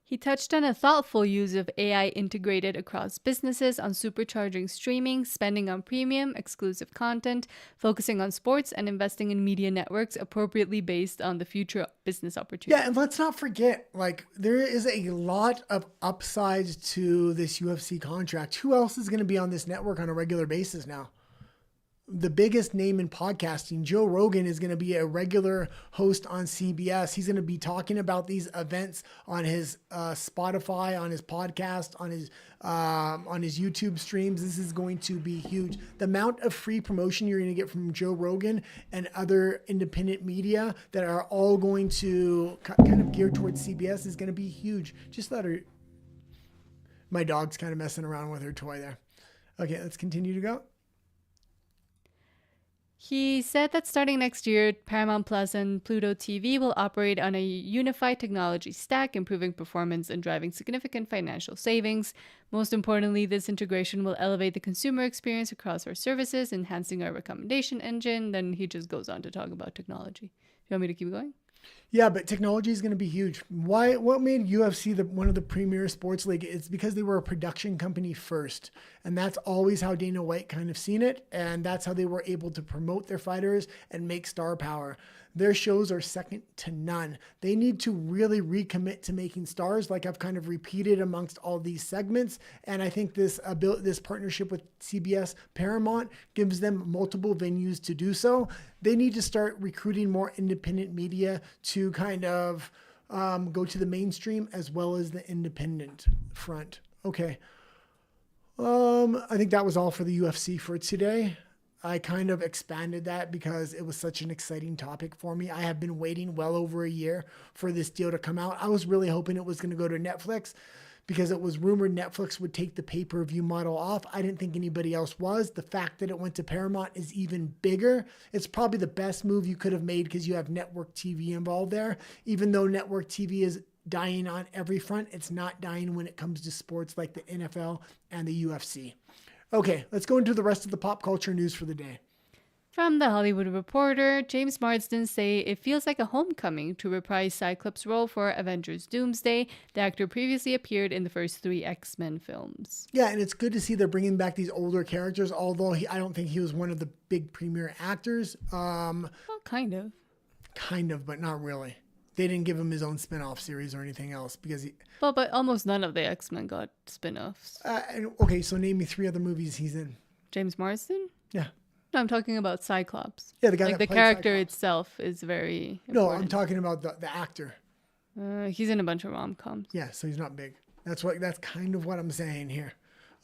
He touched on a thoughtful use of AI integrated across businesses on supercharging streaming, spending on premium, exclusive content, focusing on sports, and investing in media networks appropriately based on the future business opportunities. Yeah, and let's not forget, like, there is a lot of upsides to this UFC contract. Who else is going to be on this network on a regular basis now? The biggest name in podcasting, Joe Rogan, is going to be a regular host on CBS. He's going to be talking about these events on his Spotify, on his podcast, on his YouTube streams. This is going to be huge. The amount of free promotion you're going to get from Joe Rogan and other independent media that are all going to kind of geared towards CBS is going to be huge. Just let her. My dog's kind of messing around with her toy there. Okay, let's continue to go. He said that starting next year, Paramount Plus and Pluto TV will operate on a unified technology stack, improving performance and driving significant financial savings. Most importantly, this integration will elevate the consumer experience across our services, enhancing our recommendation engine. Then he just goes on to talk about technology. You want me to keep going? Yeah, but technology is going to be huge. Why? What made UFC one of the premier sports league? It's because they were a production company first. And that's always how Dana White kind of seen it. And that's how they were able to promote their fighters and make star power. Their shows are second to none. They need to really recommit to making stars, like I've kind of repeated amongst all these segments. And I think this partnership with CBS Paramount gives them multiple venues to do so. They need to start recruiting more independent media to kind of go to the mainstream as well as the independent front. Okay. I think that was all for the UFC for today. I kind of expanded that because it was such an exciting topic for me. I have been waiting well over a year for this deal to come out. I was really hoping it was going to go to Netflix because it was rumored Netflix would take the pay-per-view model off. I didn't think anybody else was. The fact that it went to Paramount is even bigger. It's probably the best move you could have made because you have network TV involved there. Even though network TV is dying on every front, it's not dying when it comes to sports like the NFL and the UFC. Okay, let's go into the rest of the pop culture news for the day. From The Hollywood Reporter, James Marsden say it feels like a homecoming to reprise Cyclops' role for Avengers Doomsday. The actor previously appeared in the first 3 X-Men films. Yeah, and it's good to see they're bringing back these older characters, although I don't think he was one of the big premier actors. Well, kind of. Kind of, but not really. They didn't give him his own spin-off series or anything else because he... Well, but almost none of the X-Men got spin-offs. Okay, so name me 3 other movies he's in. James Marsden? Yeah. No, I'm talking about Cyclops. Yeah, the guy like that the played character Cyclops. itself is very important. No, I'm talking about the actor. He's in a bunch of rom-coms. Yeah, so he's not big. That's kind of what I'm saying here.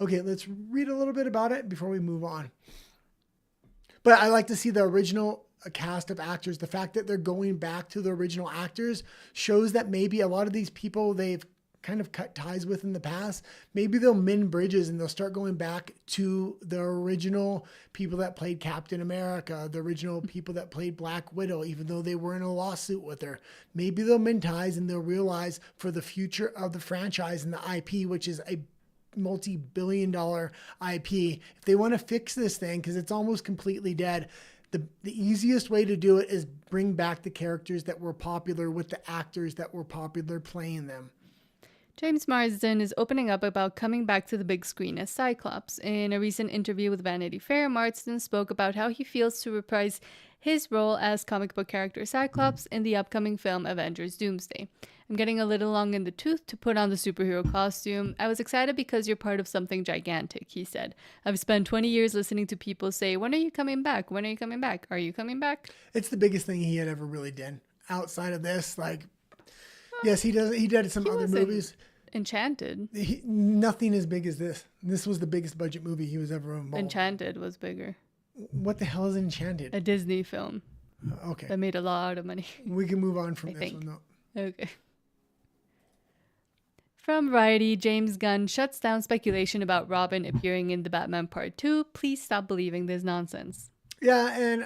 Okay, let's read a little bit about it before we move on. But I like to see the original cast of actors. The fact that they're going back to the original actors shows that maybe a lot of these people they've kind of cut ties with in the past, maybe they'll mend bridges and they'll start going back to the original people that played Captain America, the original people that played Black Widow, even though they were in a lawsuit with her. Maybe they'll mend ties and they'll realize for the future of the franchise and the IP, which is a multi-billion-dollar IP, if they want to fix this thing, because it's almost completely dead, the easiest way to do it is bring back the characters that were popular with the actors that were popular playing them. James Marsden is opening up about coming back to the big screen as Cyclops. In a recent interview with Vanity Fair, Marsden spoke about how he feels to reprise his role as comic book character Cyclops in the upcoming film Avengers Doomsday. I'm getting a little long in the tooth to put on the superhero costume. I was excited because you're part of something gigantic, he said. I've spent 20 years listening to people say, when are you coming back? When are you coming back? Are you coming back? It's the biggest thing he had ever really done. Outside of this, like, yes, he does. He did some other movies. Enchanted. Nothing as big as this. This was the biggest budget movie he was ever involved. Enchanted was bigger. What the hell is Enchanted? A Disney film. Okay. That made a lot of money. We can move on from this one, though. Okay. From Variety, James Gunn shuts down speculation about Robin appearing in The Batman Part 2. Please stop believing this nonsense. Yeah, and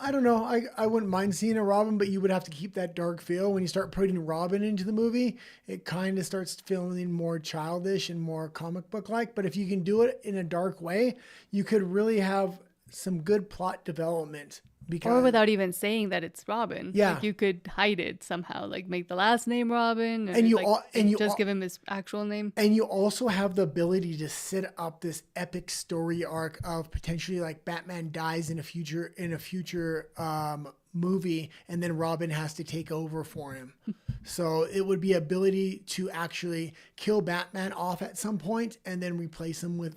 I don't know. I wouldn't mind seeing a Robin, but you would have to keep that dark feel. When you start putting Robin into the movie, it kind of starts feeling more childish and more comic book-like. But if you can do it in a dark way, you could really have some good plot development. Or without even saying that it's Robin. Yeah. Like you could hide it somehow, like make the last name Robin, or just give him his actual name. And you also have the ability to set up this epic story arc of potentially like Batman dies in a future movie, and then Robin has to take over for him. So it would be ability to actually kill Batman off at some point and then replace him with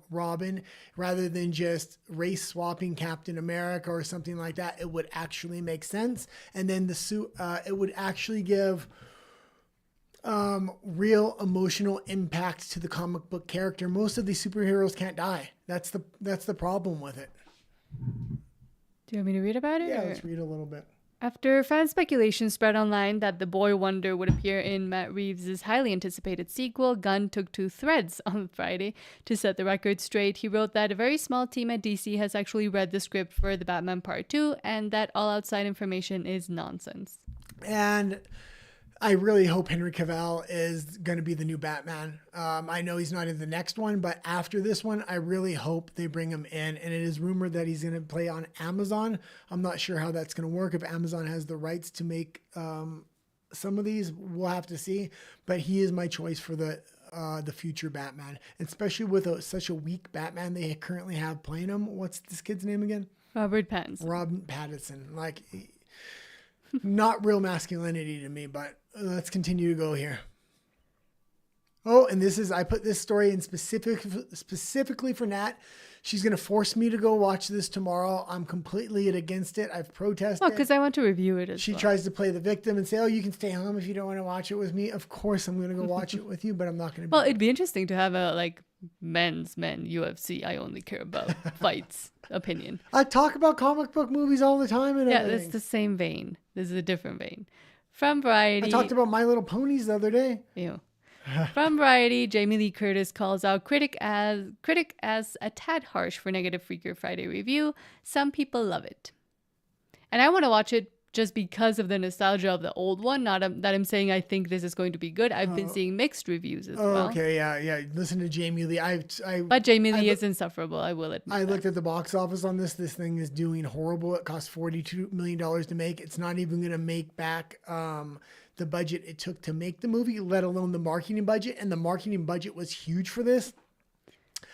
Robin, rather than just race swapping Captain America or something like that. It would actually make sense. And then the suit, it would actually give real emotional impact to the comic book character. Most of these superheroes can't die. That's the problem with it. Do you want me to read about it? Yeah, let's read a little bit. After fan speculation spread online that the Boy Wonder would appear in Matt Reeves' highly anticipated sequel, Gunn took to Threads on Friday to set the record straight. He wrote that a very small team at DC has actually read the script for The Batman Part 2 and that all outside information is nonsense. And I really hope Henry Cavill is going to be the new Batman. I know he's not in the next one, but after this one, I really hope they bring him in. And it is rumored that he's going to play on Amazon. I'm not sure how that's going to work. If Amazon has the rights to make some of these, we'll have to see. But he is my choice for the future Batman, especially with such a weak Batman they currently have playing him. What's this kid's name again? Robert Pattinson. Robert Pattinson. Like, not real masculinity to me, but let's continue to go here. Oh, and I put this story in specifically for Nat. She's going to force me to go watch this tomorrow. I'm completely against it. I've protested. Well, because I want to review it as well. She tries to play the victim and say, oh, you can stay home if you don't want to watch it with me. Of course, I'm going to go watch it with you, but I'm not going to. Well, it'd be interesting to have a men UFC. I only care about fights opinion. I talk about comic book movies all the time. And everything. That's the same vein. This is a different vein. From Variety. I talked about My Little Ponies the other day. Ew. From Variety, Jamie Lee Curtis calls out critic as a tad harsh for negative Freaker Friday review. Some people love it. And I want to watch it just because of the nostalgia of the old one, not that I'm saying I think this is going to be good. I've been seeing mixed reviews as well. Okay, yeah. Listen to Jamie Lee. But Jamie Lee is insufferable, I will admit. I looked at the box office on this. This thing is doing horrible. It cost $42 million to make. It's not even going to make back the budget it took to make the movie, let alone the marketing budget. And the marketing budget was huge for this.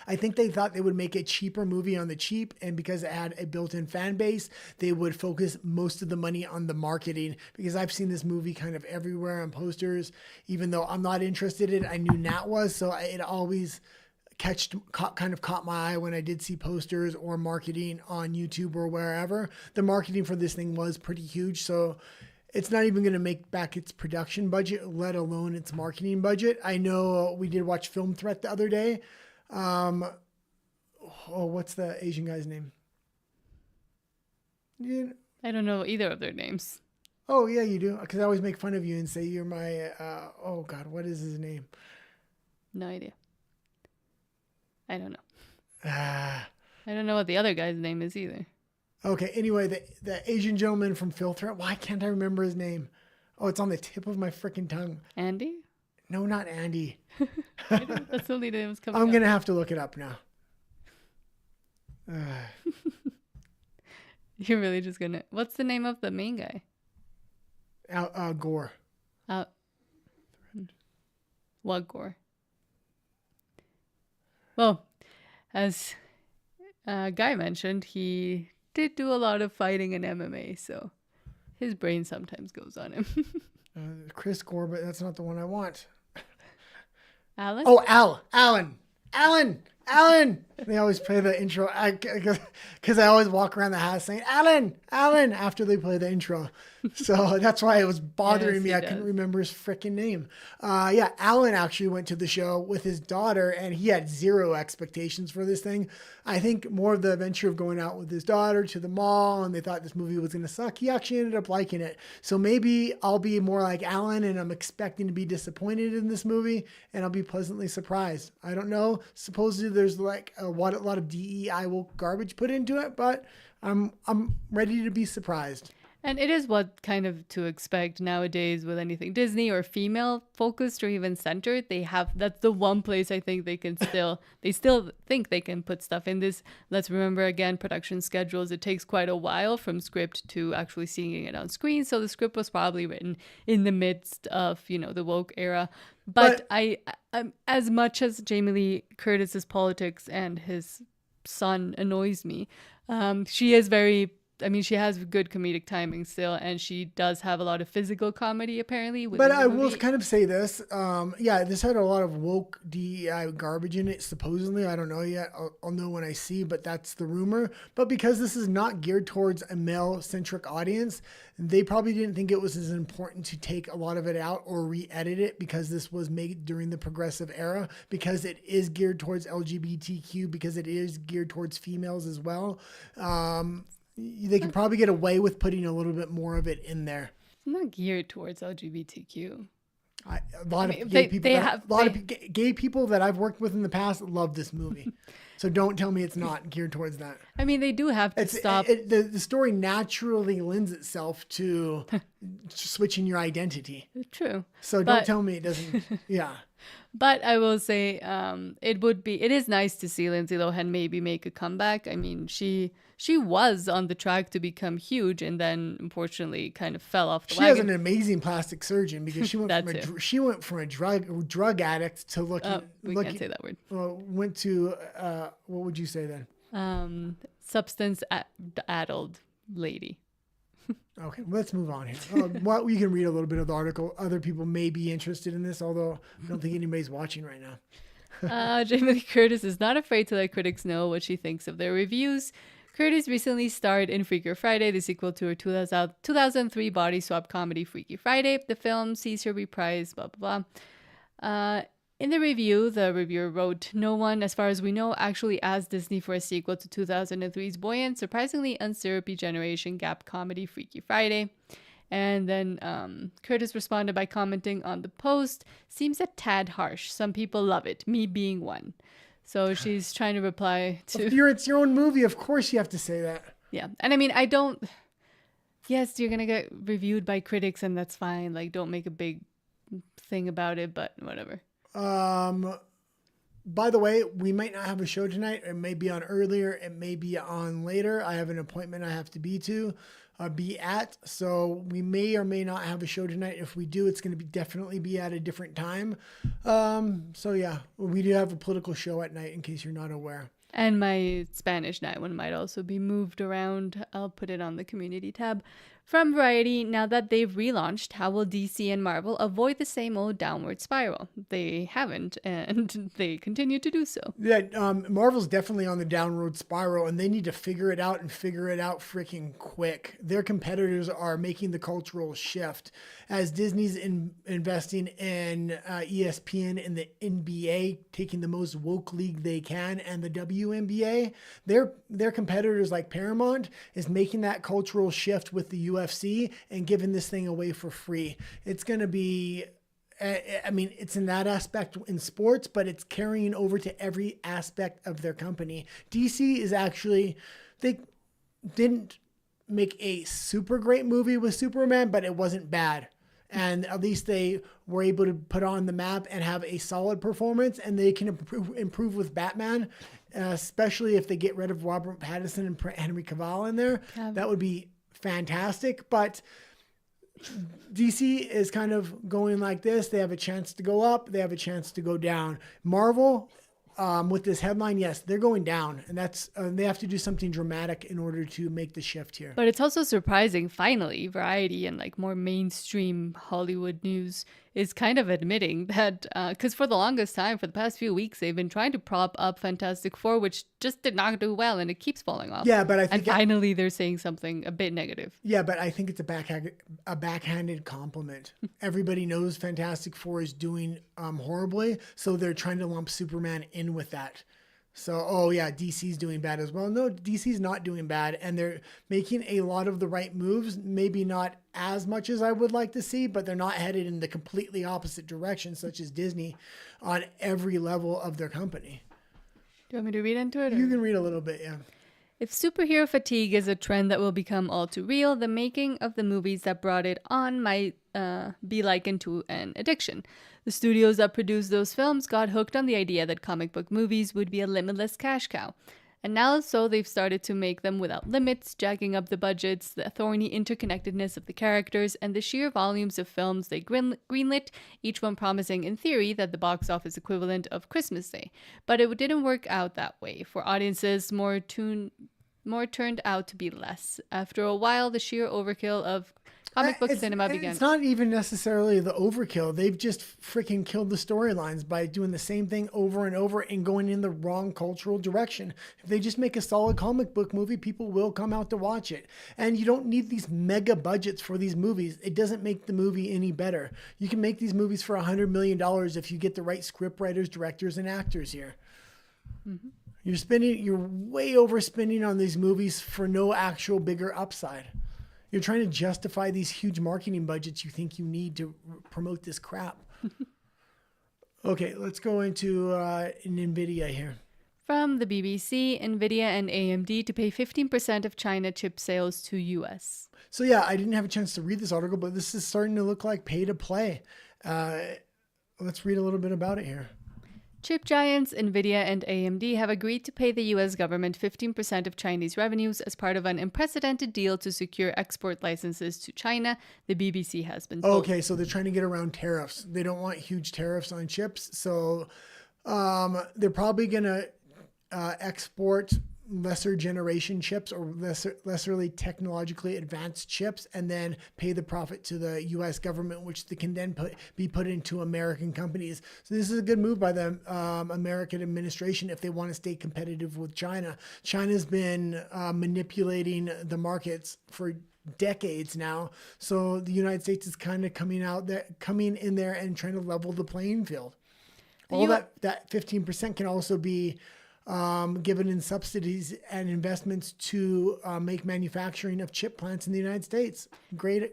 I think they thought they would make a cheaper movie on the cheap, and because it had a built-in fan base, they would focus most of the money on the marketing, because I've seen this movie kind of everywhere on posters, even though I'm not interested in it. I knew Nat was, so it always kind of caught my eye when I did see posters or marketing on YouTube or wherever. The marketing for this thing was pretty huge, so it's not even going to make back its production budget, let alone its marketing budget. I know we did watch Film Threat the other day. What's the Asian guy's name? Yeah. I don't know either of their names. Oh, yeah, you do. Because I always make fun of you and say you're my, oh, God, what is his name? No idea. I don't know. I don't know what the other guy's name is either. Okay, anyway, the Asian gentleman from Film Threat, why can't I remember his name? Oh, it's on the tip of my freaking tongue. Andy? No, not Andy. That's the only name that was coming I'm up. going to have to look it up now. You're really just going to... What's the name of the main guy? Gore. What Gore? Well, as Guy mentioned, he did do a lot of fighting in MMA, so his brain sometimes goes on him. Chris Gore, but that's not the one I want. Alan? Oh, Alan. They always play the intro because I always walk around the house saying Alan after they play the intro. So that's why it was bothering me. I couldn't remember his freaking name. Alan actually went to the show with his daughter and he had zero expectations for this thing. I think more of the adventure of going out with his daughter to the mall and they thought this movie was going to suck. He actually ended up liking it. So maybe I'll be more like Alan and I'm expecting to be disappointed in this movie and I'll be pleasantly surprised. I don't know. Supposedly there's like a lot of DEI woke garbage put into it, but I'm ready to be surprised. And it is what kind of to expect nowadays with anything Disney or female focused or even centered. That's the one place I think they still think they can put stuff in this. Let's remember again, production schedules. It takes quite a while from script to actually seeing it on screen. So the script was probably written in the midst of, the woke era. But I as much as Jamie Lee Curtis's politics and his son annoys me, she is she has good comedic timing still, and she does have a lot of physical comedy apparently. But I will kind of say this. This had a lot of woke DEI garbage in it, supposedly. I don't know yet. I'll know when I see, but that's the rumor. But because this is not geared towards a male-centric audience, they probably didn't think it was as important to take a lot of it out or re-edit it because this was made during the progressive era, because it is geared towards LGBTQ, because it is geared towards females as well. They can probably get away with putting a little bit more of it in there. It's not geared towards LGBTQ. A lot of gay people that I've worked with in the past love this movie. So don't tell me it's not geared towards that. I mean, they do have to stop. The story naturally lends itself to switching your identity. True. So don't tell me it doesn't. Yeah. But I will say it is nice to see Lindsay Lohan maybe make a comeback. I mean, she was on the track to become huge and then unfortunately kind of fell off the wagon. She has an amazing plastic surgeon because she went from a drug addict to looking. We can't say that word. Went to what would you say then? Substance-addled lady. Okay, let's move on here. We can read a little bit of the article. Other people may be interested in this, although I don't think anybody's watching right now. Jamie Lee Curtis is not afraid to let critics know what she thinks of their reviews. Curtis recently starred in Freaky Friday, the sequel to her 2003 body swap comedy Freaky Friday. The film sees her reprise, blah, blah, blah. In the review, the reviewer wrote, "No one, as far as we know, actually asked Disney for a sequel to 2003's buoyant, surprisingly unsyrupy generation gap comedy Freaky Friday." And then Curtis responded by commenting on the post, "Seems a tad harsh. Some people love it, me being one." So she's trying to reply to... It's your own movie. Of course you have to say that. Yeah. And I mean, yes, you're going to get reviewed by critics and that's fine. Like, don't make a big thing about it, but whatever. By the way, we might not have a show tonight. It may be on earlier. It may be on later. I have an appointment I have to be at. So we may or may not have a show tonight. If we do, it's going to definitely be at a different time. So yeah, we do have a political show at night in case you're not aware. And my Spanish night one might also be moved around. I'll put it on the community tab. From Variety, now that they've relaunched, how will DC and Marvel avoid the same old downward spiral? They haven't, and they continue to do so. Yeah, Marvel's definitely on the downward spiral, and they need to figure it out and figure it out freaking quick. Their competitors are making the cultural shift. As Disney's investing in ESPN and the NBA, taking the most woke league they can, and the WNBA, their competitors like Paramount is making that cultural shift with the UFC and giving this thing away for free. It's going to be... I mean, it's in that aspect in sports, but it's carrying over to every aspect of their company. DC is actually, they didn't make a super great movie with Superman, but it wasn't bad. And at least they were able to put on the map and have a solid performance, and they can improve with Batman, especially if they get rid of Robert Pattinson and Henry Cavill in there. Yeah. That would be fantastic. But DC is kind of going like this. They have a chance to go up. They have a chance to go down. Marvel, with this headline, yes, they're going down. And that's they have to do something dramatic in order to make the shift here. But it's also surprising, finally, Variety and like more mainstream Hollywood news is kind of admitting that, because for the longest time, for the past few weeks, they've been trying to prop up Fantastic Four, which just did not do well, and it keeps falling off. Yeah, but I think... And finally, they're saying something a bit negative. Yeah, but I think it's a backhanded compliment. Everybody knows Fantastic Four is doing horribly, so they're trying to lump Superman in with that. So, oh yeah, DC's doing bad as well. No, DC's not doing bad, and they're making a lot of the right moves. Maybe not as much as I would like to see, but they're not headed in the completely opposite direction, such as Disney, on every level of their company. Do you want me to read into it? You can read a little bit, yeah. If superhero fatigue is a trend that will become all too real, the making of the movies that brought it on might be likened to an addiction. The studios that produced those films got hooked on the idea that comic book movies would be a limitless cash cow. And now so they've started to make them without limits, jacking up the budgets, the thorny interconnectedness of the characters, and the sheer volumes of films they greenlit, each one promising in theory that the box office equivalent of Christmas Day. But it didn't work out that way. For audiences, more turned out to be less. After a while, the sheer overkill of comic book cinema began. It's not even necessarily the overkill. They've just freaking killed the storylines by doing the same thing over and over and going in the wrong cultural direction. If they just make a solid comic book movie, people will come out to watch it. And you don't need these mega budgets for these movies. It doesn't make the movie any better. You can make these movies for $100 million if you get the right script writers, directors, and actors here. Mm-hmm. You're way overspending on these movies for no actual bigger upside. You're trying to justify these huge marketing budgets you think you need to promote this crap. Okay, let's go into NVIDIA here. From the BBC, NVIDIA and AMD to pay 15% of China chip sales to US. So yeah, I didn't have a chance to read this article, but this is starting to look like pay to play. Let's read a little bit about it here. Chip giants NVIDIA and AMD have agreed to pay the U.S. government 15% of Chinese revenues as part of an unprecedented deal to secure export licenses to China, the BBC has been told. Okay, so they're trying to get around tariffs. They don't want huge tariffs on chips, so they're probably going to export lesser generation chips or lesserly technologically advanced chips and then pay the profit to the U.S. government, which they can then be put into American companies. So this is a good move by the American administration if they want to stay competitive with China. China's been manipulating the markets for decades now. So the United States is kind of coming in there and trying to level the playing field. All that 15% can also be given in subsidies and investments to make manufacturing of chip plants in the United States. Great.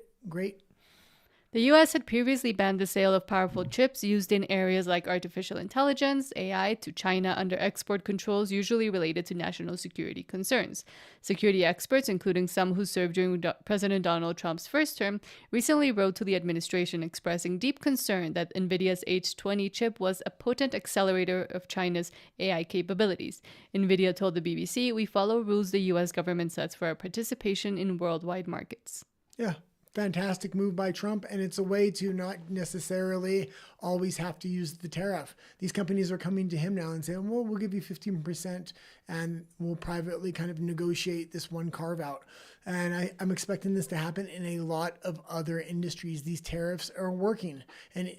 The U.S. had previously banned the sale of powerful chips used in areas like artificial intelligence, AI, to China under export controls usually related to national security concerns. Security experts, including some who served during President Donald Trump's first term, recently wrote to the administration expressing deep concern that NVIDIA's H20 chip was a potent accelerator of China's AI capabilities. NVIDIA told the BBC, "We follow rules the U.S. government sets for our participation in worldwide markets." Yeah. fantastic move by Trump, and it's a way to not necessarily always have to use the tariff. These companies are coming to him now and saying, well, we'll give you 15% and we'll privately kind of negotiate this one carve out. And I'm expecting this to happen in a lot of other industries. These tariffs are working. And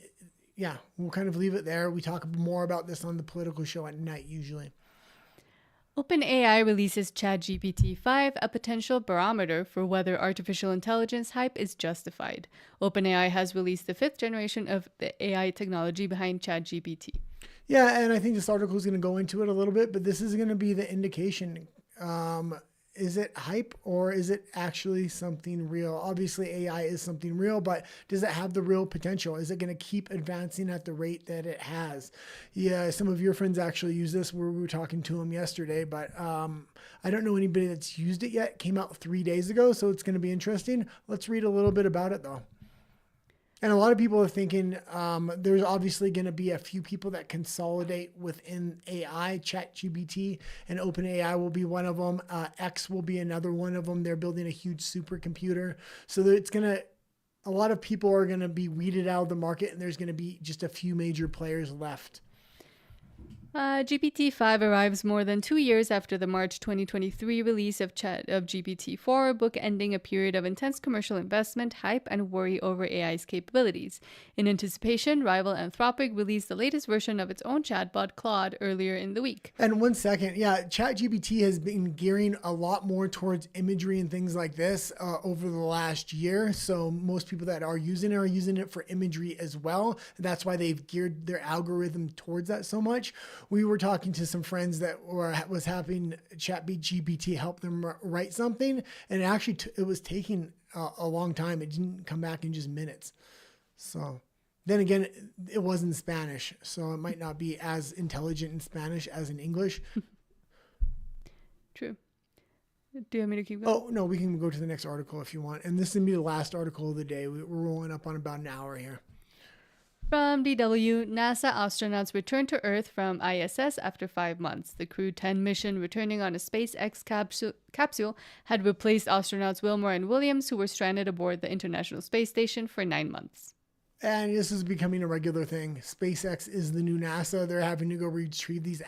yeah, we'll kind of leave it there. We talk more about this on the political show at night usually. OpenAI releases ChatGPT 5, a potential barometer for whether artificial intelligence hype is justified. OpenAI has released the 5th generation of the AI technology behind ChatGPT. Yeah, and I think this article is going to go into it a little bit, but this is going to be the indication. Is it hype or is it actually something real? Obviously, AI is something real, but does it have the real potential? Is it going to keep advancing at the rate that it has? Yeah, some of your friends actually use this. We were talking to them yesterday, but I don't know anybody that's used it yet. It came out 3 days ago, so it's going to be interesting. Let's read a little bit about it, though. And a lot of people are thinking there's obviously going to be a few people that consolidate within AI. ChatGPT and OpenAI will be one of them. X will be another one of them. They're building a huge supercomputer. So it's going to, a lot of people are going to be weeded out of the market, and there's going to be just a few major players left. GPT-5 arrives more than 2 years after the March 2023 release of GPT-4, bookending a period of intense commercial investment, hype, and worry over AI's capabilities. In anticipation, rival Anthropic released the latest version of its own chatbot, Claude, earlier in the week. And 1 second, yeah, ChatGPT has been gearing a lot more towards imagery and things like this over the last year. So most people that are using it for imagery as well. That's why they've geared their algorithm towards that so much. We were talking to some friends that was having ChatGPT help them write something, and it was taking a long time. It didn't come back in just minutes. So then again, it was in Spanish, so it might not be as intelligent in Spanish as in English. True. Do you want me to keep going? Oh, no, we can go to the next article if you want. And this is going to be the last article of the day. We're rolling up on about an hour here. From DW, NASA astronauts returned to Earth from ISS after 5 months. The Crew 10 mission returning on a SpaceX capsule had replaced astronauts Wilmore and Williams, who were stranded aboard the International Space Station for 9 months. And this is becoming a regular thing. SpaceX is the new NASA. They're having to go retrieve these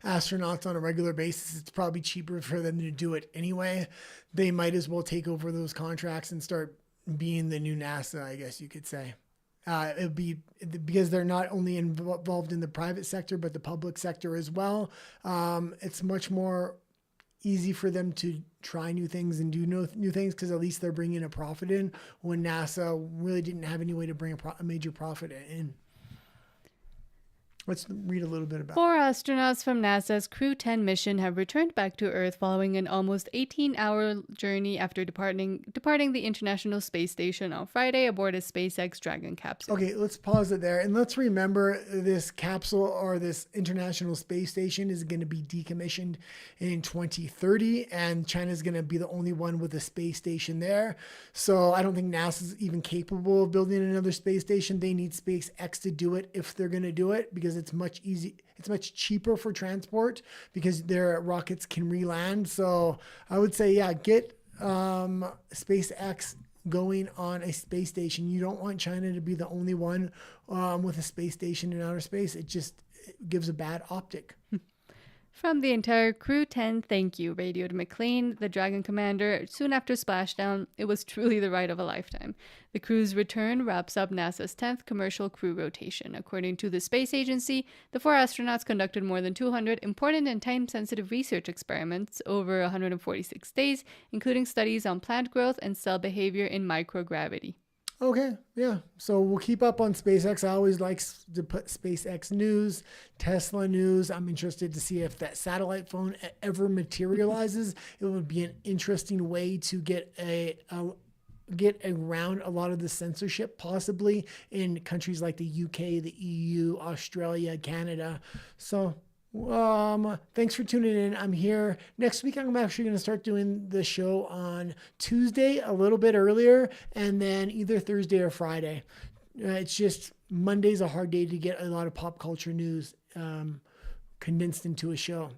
astronauts on a regular basis. It's probably cheaper for them to do it anyway. They might as well take over those contracts and start being the new NASA, I guess you could say. It would be because they're not only involved in the private sector, but the public sector as well. It's much more easy for them to try new things and do new things because at least they're bringing a profit in when NASA really didn't have any way to bring a major profit in. Let's read a little bit about it. 4 astronauts from NASA's Crew 10 mission have returned back to Earth following an almost 18-hour journey after departing the International Space Station on Friday aboard a SpaceX Dragon capsule. Okay, let's pause it there. And let's remember this capsule or this International Space Station is going to be decommissioned in 2030. And China is going to be the only one with a space station there. So I don't think NASA is even capable of building another space station. They need SpaceX to do it if they're going to do it, because it's much cheaper for transport because their rockets can re-land. So I would say, yeah, get SpaceX going on a space station. You don't want China to be the only one with a space station in outer space. It gives a bad optic. From the entire Crew 10, thank you, radioed McLean, the Dragon commander, soon after splashdown. It was truly the ride of a lifetime. The crew's return wraps up NASA's 10th commercial crew rotation. According to the space agency, the 4 astronauts conducted more than 200 important and time-sensitive research experiments over 146 days, including studies on plant growth and cell behavior in microgravity. Okay, yeah. So we'll keep up on SpaceX. I always like to put SpaceX news, Tesla news. I'm interested to see if that satellite phone ever materializes. It would be an interesting way to get around a lot of the censorship, possibly in countries like the UK, the EU, Australia, Canada. So thanks for tuning in. I'm here next week. I'm actually going to start doing the show on Tuesday a little bit earlier, and then either Thursday or Friday. It's just Monday's a hard day to get a lot of pop culture news condensed into a show.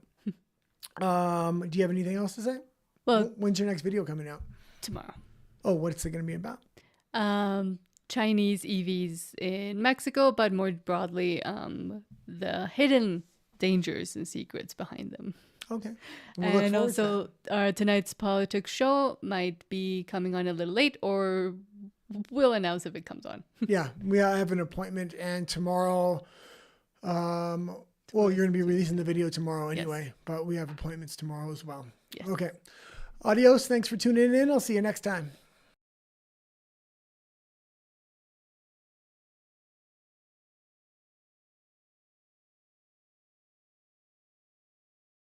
Do you have anything else to say? Well, when's your next video coming out? Tomorrow. Oh, what's it going to be about? Chinese EVs in Mexico, but more broadly, the hidden dangers and secrets behind them. Okay. And also, tonight's politics show might be coming on a little late, or we'll announce if it comes on. Yeah, we have an appointment, and tomorrow, well, you're going to be releasing the video tomorrow anyway, yes. But we have appointments tomorrow as well. Yes. Okay. Adios. Thanks for tuning in. I'll see you next time.